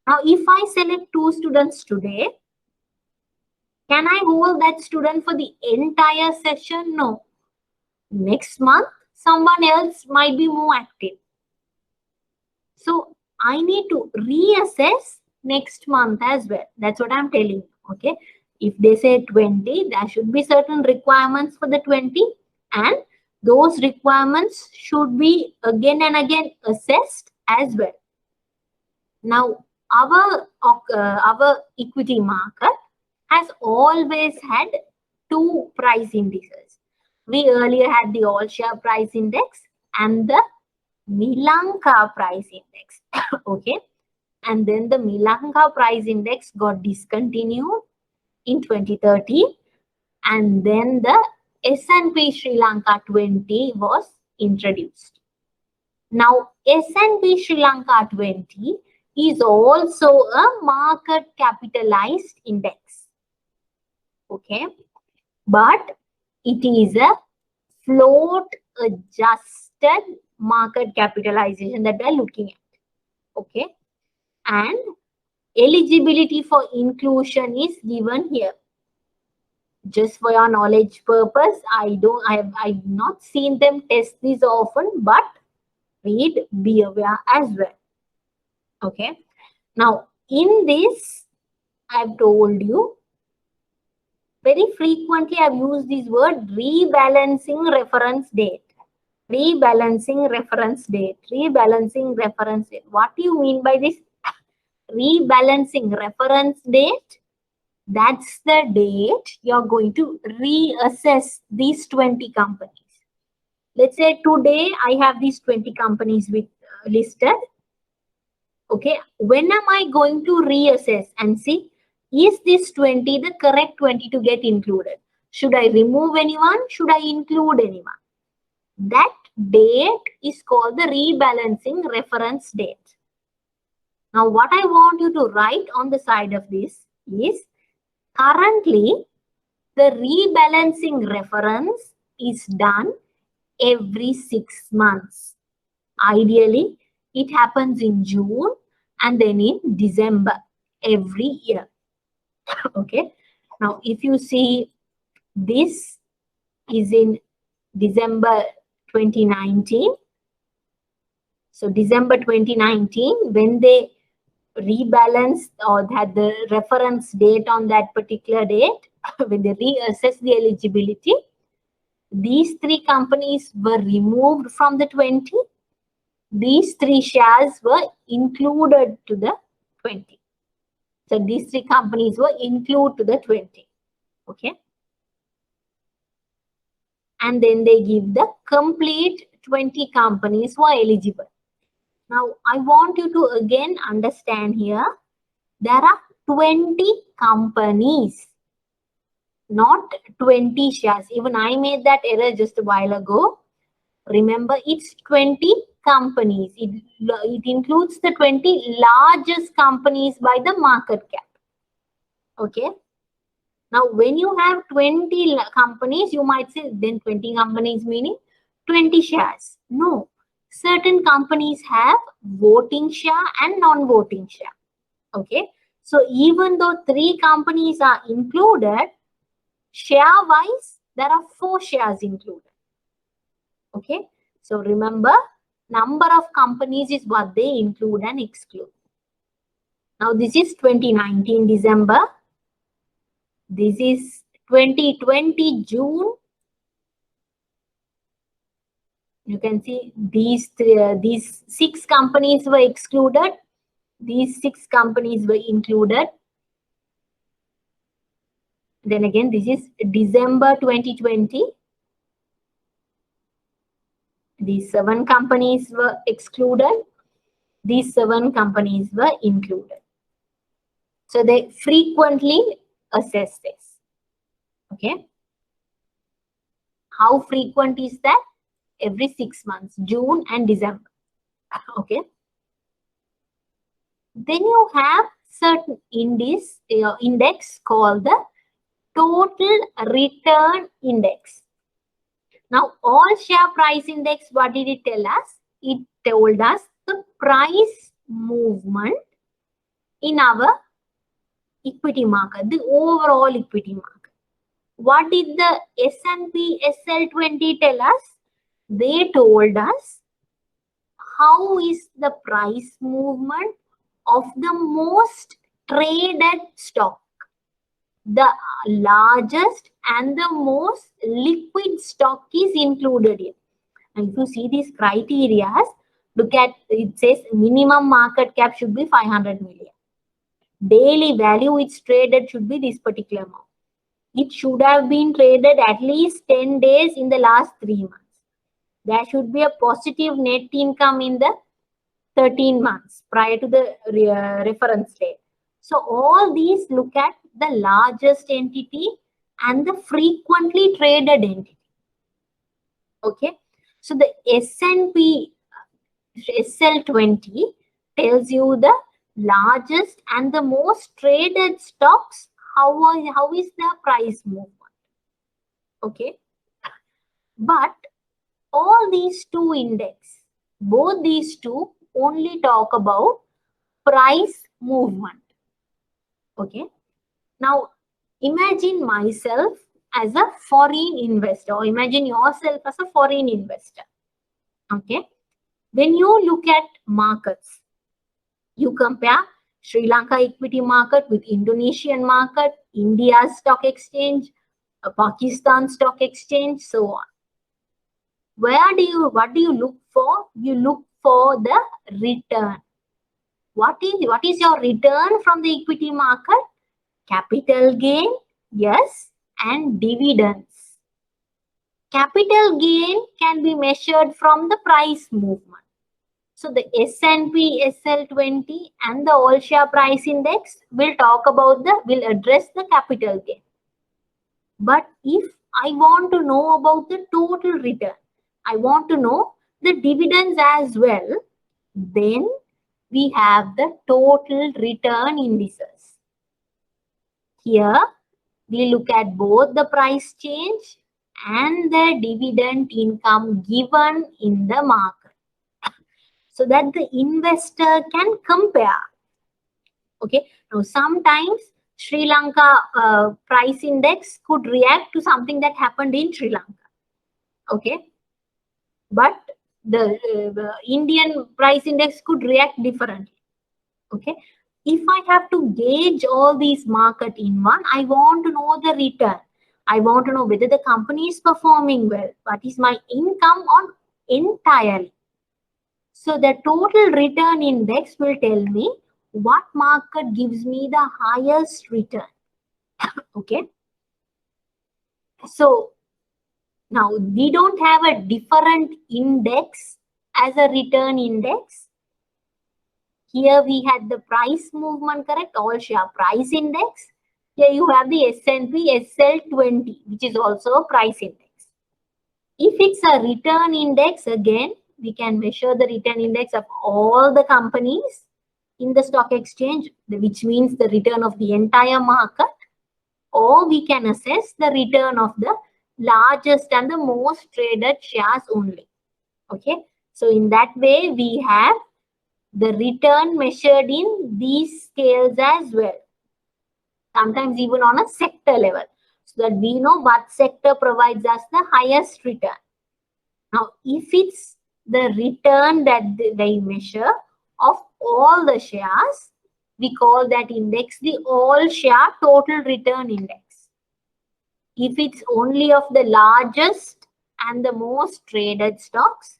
Now, if I select 2 students today, can I hold that student for the entire session? No. Next month, someone else might be more active. So I need to reassess next month as well. That's what I'm telling you. Okay. If they say 20, there should be certain requirements for the 20, and those requirements should be again and again assessed as well. Now, our equity market has always had 2 price indices. We earlier had the all share price index and the Milanka price index. Okay. And then the Milanka price index got discontinued in 2013. And then the S&P Sri Lanka 20 was introduced. Now, S&P Sri Lanka 20 is also a market capitalized index. Okay. But it is a float adjusted market capitalization that we are looking at. Okay. And eligibility for inclusion is given here. Just for your knowledge purpose, I've not seen them test this often, but read, be aware as well. Okay. Now, in this, I've told you, very frequently I've used this word rebalancing reference date. Rebalancing reference date. Rebalancing reference date. What do you mean by this? Rebalancing reference date. That's the date you're going to reassess these 20 companies. Let's say today I have these 20 companies with listed. Okay, when am I going to reassess and see, is this 20 the correct 20 to get included? Should I remove anyone? Should I include anyone? That date is called the rebalancing reference date. Now, what I want you to write on the side of this is, currently, the rebalancing reference is done every 6 months. Ideally, it happens in June and then in December every year. Okay. Now, if you see, this is in December 2019. So, December 2019, when they rebalanced or had the reference date on that particular date, when they reassess the eligibility, these 3 companies were removed from the 20. These 3 shares were included to the 20. So these 3 companies were included to the 20. Okay. And then they give the complete 20 companies who are eligible. Now, I want you to again understand here, there are 20 companies, not 20 shares. Even I made that error just a while ago. Remember, it's 20 companies. It includes the 20 largest companies by the market cap. Okay. Now, when you have 20 companies, you might say, then 20 companies meaning 20 shares. No. Certain companies have voting share and non-voting share. Okay. So even though 3 companies are included, share-wise, there are 4 shares included. Okay, so remember, number of companies is what they include and exclude. Now this is 2019 December. This is 2020 June. You can see these 6 companies were excluded. These 6 companies were included. Then again, this is December 2020. These 7 companies were excluded. These 7 companies were included. So they frequently assess this. Okay. How frequent is that? Every 6 months, June and December. Okay. Then you have certain index called the total return index. Now, all share price index, what did it tell us? It told us the price movement in our equity market, the overall equity market. What did the S&P SL20 tell us? They told us how is the price movement of the most traded stock, the largest and the most liquid stock is included here. And if you see these criteria, look at, it says minimum market cap should be 500 million. Daily value it's traded should be this particular amount. It should have been traded at least 10 days in the last 3 months. There should be a positive net income in the 13 months prior to the reference date. So all these look at the largest entity and the frequently traded entity. Okay. So the S&P SL20 tells you the largest and the most traded stocks, how is their price movement. Okay. But all these 2 index, both these 2 only talk about price movement. Okay. Now, imagine myself as a foreign investor, or imagine yourself as a foreign investor. Okay. When you look at markets, you compare Sri Lanka equity market with Indonesian market, India's stock exchange, Pakistan stock exchange, so on. What do you look for? You look for the return. What is your return from the equity market? Capital gain, yes, and dividends. Capital gain can be measured from the price movement. So the S&P SL20 and the all share price index will address the capital gain. But if I want to know about the total return, I want to know the dividends as well, then we have the total return indices. Here we look at both the price change and the dividend income given in the market, so that the investor can compare. Okay. Now sometimes Sri Lanka price index could react to something that happened in Sri Lanka. Okay. But the Indian price index could react differently. Okay. If I have to gauge all these market in one, I want to know the return. I want to know whether the company is performing well. What is my income on entirely? So the total return index will tell me what market gives me the highest return. Okay. So now we don't have a different index as a return index. Here we had the price movement, correct? All share price index. Here you have the S&P SL20, which is also a price index. If it's a return index, again, we can measure the return index of all the companies in the stock exchange, which means the return of the entire market, or we can assess the return of the largest and the most traded shares only. Okay. So in that way, we have the return measured in these scales as well. Sometimes even on a sector level. so that we know what sector provides us the highest return. Now, if it's the return that they measure of all the shares, we call that index the all share total return index. If it's only of the largest and the most traded stocks,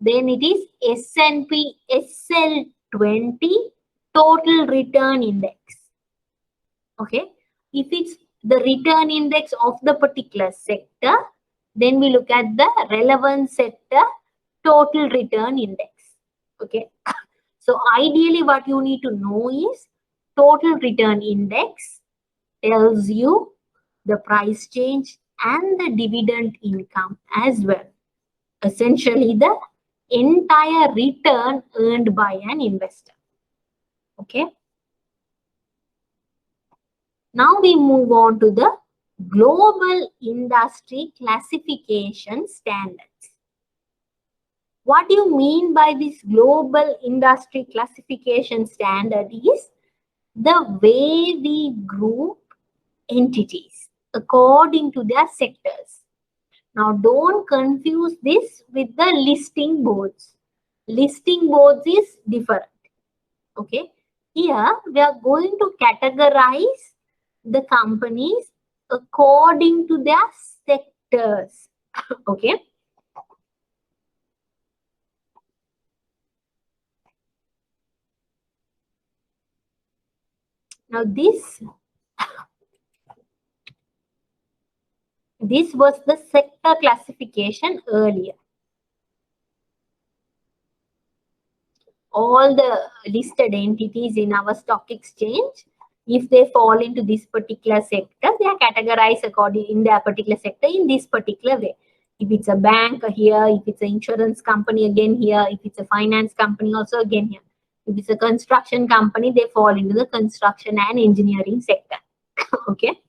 then it is S&P SL20 total return index. Okay. If it's the return index of the particular sector, then we look at the relevant sector total return index. Okay. So ideally what you need to know is total return index tells you the price change and the dividend income as well. Essentially the entire return earned by an investor. Okay. Now we move on to the global industry classification standards. What do you mean by this global industry classification standard is the way we group entities according to their sectors. Now don't confuse this with the listing boards. Listing boards is different. Okay. Here we are going to categorize the companies according to their sectors. Okay. Now this was the sector classification earlier. All the listed entities in our stock exchange, if they fall into this particular sector, they are categorized according in their particular sector in this particular way. If it's a bank here, if it's an insurance company again here, if it's a finance company also again here. If it's a construction company, they fall into the construction and engineering sector. Okay.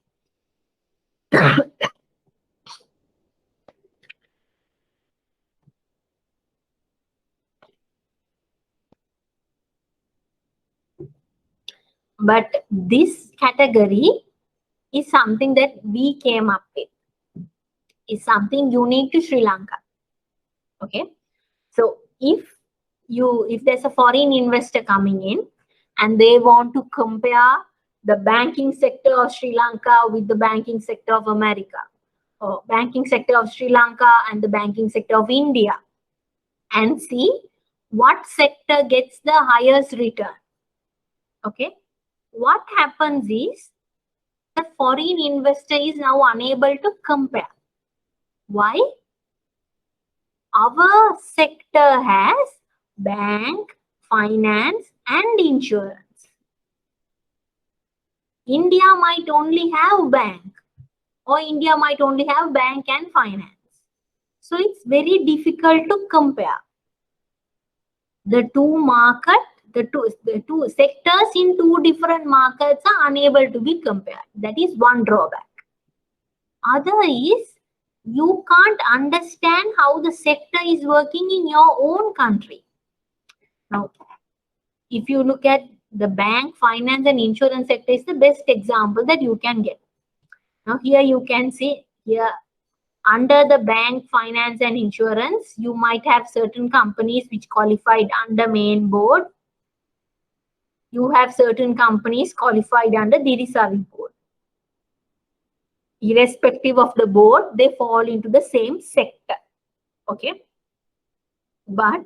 But this category is something that we came up with. It's something unique to Sri Lanka. Okay. So if there's a foreign investor coming in and they want to compare the banking sector of Sri Lanka with the banking sector of America, or banking sector of Sri Lanka and the banking sector of India, and see what sector gets the highest return. Okay. What happens is the foreign investor is now unable to compare. Why? Our sector has bank, finance, and insurance. India might only have bank, or India might only have bank and finance. So it's very difficult to compare. The two sectors in two different markets are unable to be compared. That is one drawback. Other is you can't understand how the sector is working in your own country. Now, if you look at the bank, finance, and insurance sector is the best example that you can get. Now, here you can see here under the bank, finance, and insurance, you might have certain companies which qualified under main board. You have certain companies qualified under Dirisavi board. Irrespective of the board, they fall into the same sector. Okay. But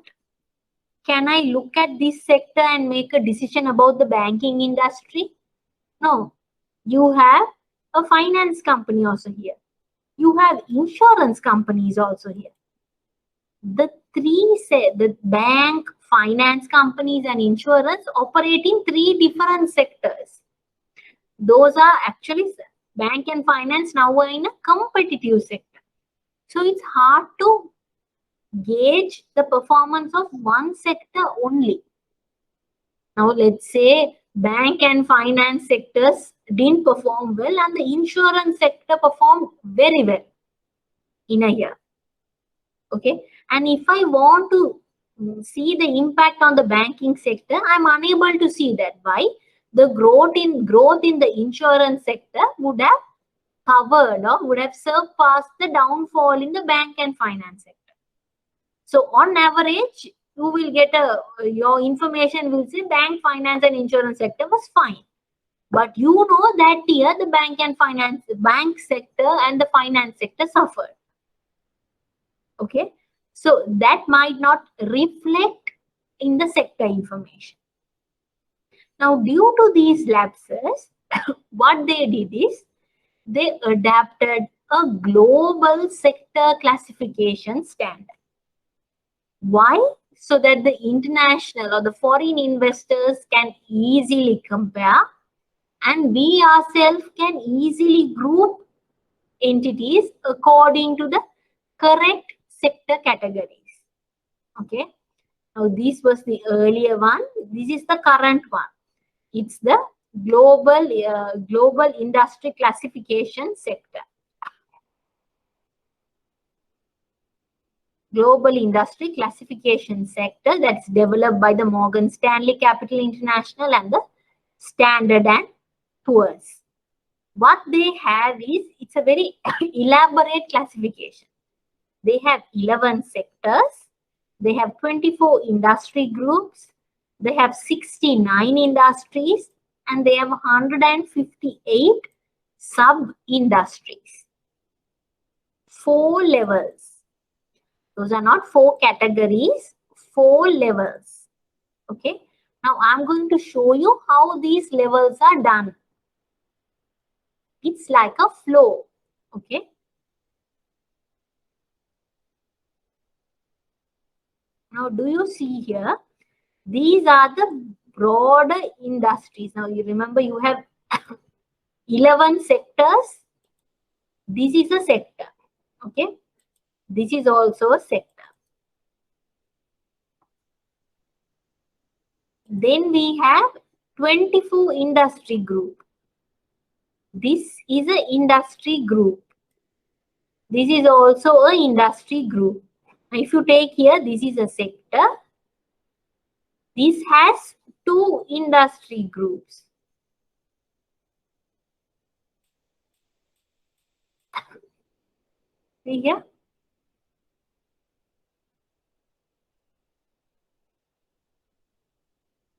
can I look at this sector and make a decision about the banking industry? No. You have a finance company also here. You have insurance companies also here. The bank, finance companies, and insurance operate in three different sectors. Those are actually bank and finance now are in a competitive sector. So it's hard to gauge the performance of one sector only. Now let's say bank and finance sectors didn't perform well and the insurance sector performed very well in a year. Okay. And if I want to see the impact on the banking sector, I'm unable to see that. Why? The growth in the insurance sector would have covered or would have surpassed the downfall in the bank and finance sector. So on average, you will get your information will say bank, finance and insurance sector was fine. But you know that year the bank sector and the finance sector suffered. Okay. So that might not reflect in the sector information. Now, due to these lapses, what they did is they adapted a global sector classification standard. Why? So that the international or the foreign investors can easily compare and we ourselves can easily group entities according to the correct sector categories. Okay. Now, this was the earlier one. This is the current one. It's the global industry classification sector. Global industry classification sector that's developed by the Morgan Stanley Capital International and the Standard and Poor's. What they have is, it's a very elaborate classification. They have 11 sectors. They have 24 industry groups. They have 69 industries and they have 158 sub-industries. 4 levels. Those are not 4 categories, 4 levels. Okay. Now I'm going to show you how these levels are done. It's like a flow. Okay. Now, do you see here? These are the broader industries. Now, you remember you have 11 sectors. This is a sector. Okay. This is also a sector. Then we have 24 industry group. This is an industry group. This is also an industry group. Now, if you take here, this is a sector. This has 2 industry groups. See here?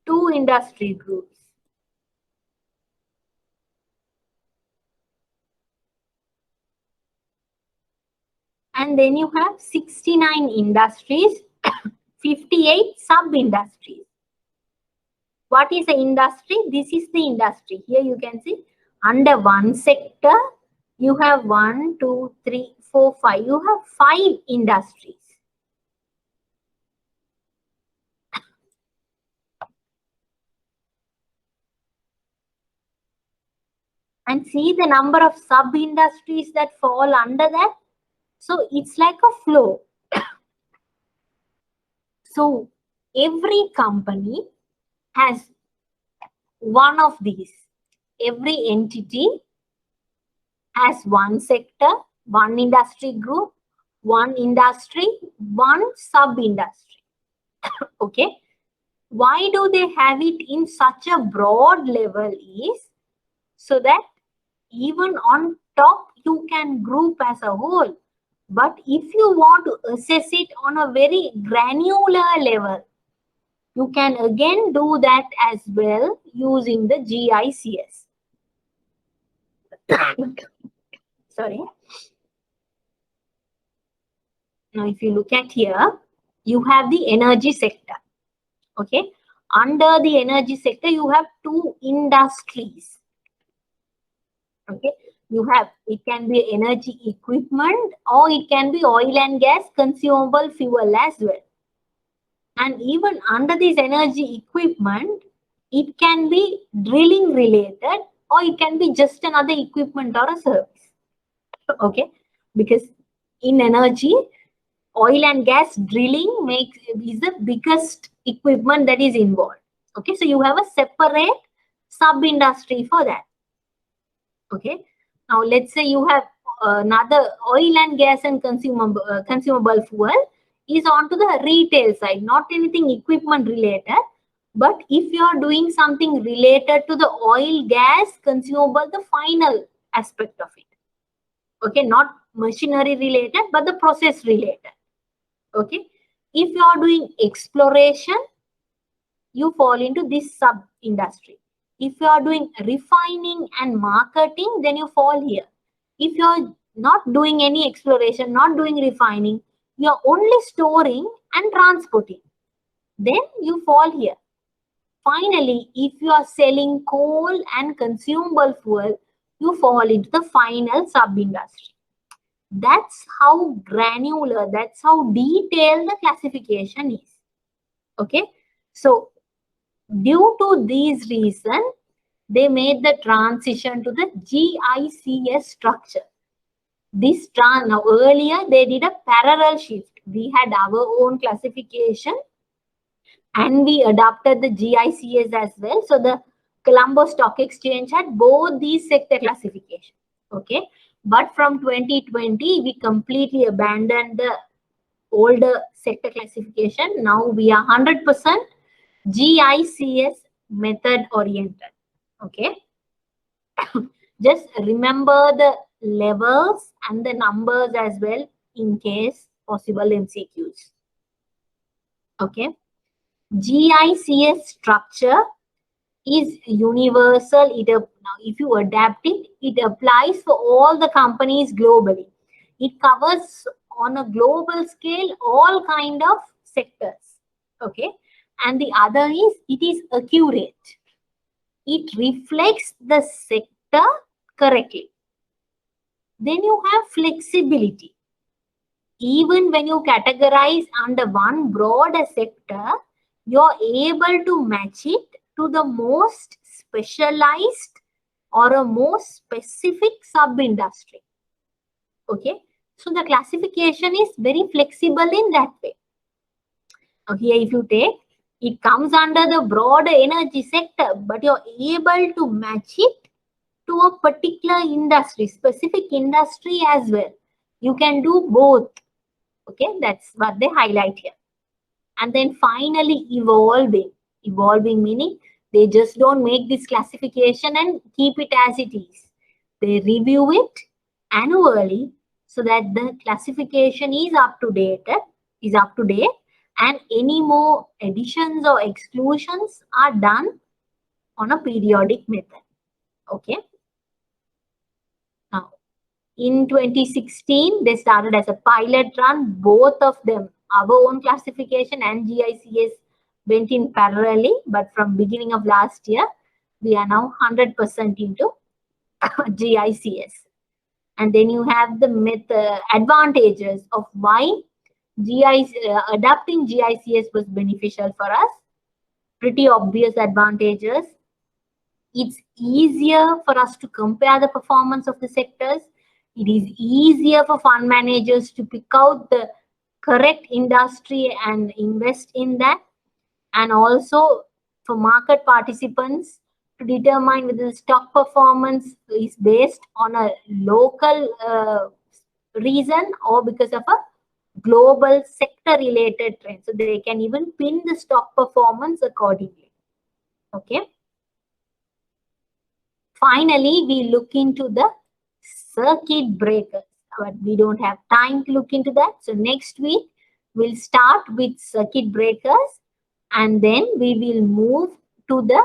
Two industry groups. And then you have 69 industries, 58 sub-industries. What is the industry? This is the industry. Here you can see under one sector, you have 1, 2, 3, 4, 5. You have 5 industries. And see the number of sub-industries that fall under that. So it's like a flow. So every company has one of these. Every entity has one sector, one industry group, one industry, one sub-industry. Okay. Why do they have it in such a broad level is so that even on top you can group as a whole. But if you want to assess it on a very granular level, you can again do that as well using the GICS. Sorry. Now, if you look at here, you have the energy sector. Okay. Under the energy sector, you have 2 industries. Okay. You have, it can be energy equipment or it can be oil and gas consumable fuel as well. And even under this energy equipment, it can be drilling related or it can be just another equipment or a service. Okay. Because in energy, oil and gas drilling is the biggest equipment that is involved. Okay. So you have a separate sub-industry for that. Okay. Now, let's say you have another oil and gas and consumable fuel is onto the retail side, not anything equipment related. But if you are doing something related to the oil, gas, consumable, the final aspect of it. Okay, not machinery related, but the process related. Okay, if you are doing exploration, you fall into this sub industry. If you are doing refining and marketing, then you fall here. If you are not doing any exploration, not doing refining, you are only storing and transporting, then you fall here. Finally, if you are selling coal and consumable fuel, you fall into the final sub-industry. That's how granular, that's how detailed the classification is. Okay, so due to these reasons, they made the transition to the GICS structure. Now earlier they did a parallel shift. We had our own classification and we adopted the GICS as well. So the Colombo Stock Exchange had both these sector classification. Okay, but from 2020 we completely abandoned the older sector classification. Now we are 100% GICS method oriented. Okay, just remember the levels and the numbers as well in case possible MCQs. Okay, GICS structure is universal. Now if you adapt it, it applies for all the companies globally. It covers on a global scale all kind of sectors. Okay, and the other is it is accurate. It reflects the sector correctly. Then you have flexibility. Even when you categorize under one broad sector, you're able to match it to the most specialized or a more specific sub-industry. Okay, so the classification is very flexible in that way. Here if you take, it comes under the broader energy sector, but you're able to match it to a particular industry, specific industry as well. You can do both. Okay, that's what they highlight here. And then finally, evolving. Evolving meaning they just don't make this classification and keep it as it is. They review it annually so that the classification is up to date, and any more additions or exclusions are done on a periodic method. Okay. Now, in 2016, they started as a pilot run. Both of them, our own classification and GICS, went in parallelly. But from beginning of last year, we are now 100% into GICS. And then you have the advantages of why adapting GICS was beneficial for us. Pretty obvious advantages. It's easier for us to compare the performance of the sectors. It is easier for fund managers to pick out the correct industry and invest in that. And also for market participants to determine whether the stock performance is based on a local reason or because of a global sector related trend. So they can even pin the stock performance accordingly. Okay. Finally, we look into the circuit breakers, but we don't have time to look into that. So next week, we'll start with circuit breakers and then we will move to the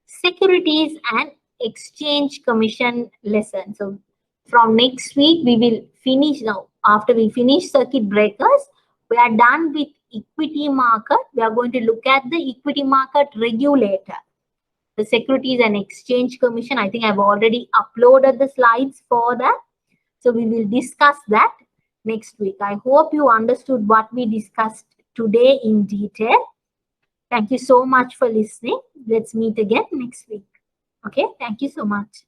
Securities and Exchange Commission lesson. So from next week, we will finish now. After we finish circuit breakers, we are done with equity market. We are going to look at the equity market regulator. The Securities and Exchange Commission, I think I've already uploaded the slides for that. So we will discuss that next week. I hope you understood what we discussed today in detail. Thank you so much for listening. Let's meet again next week. Okay, thank you so much.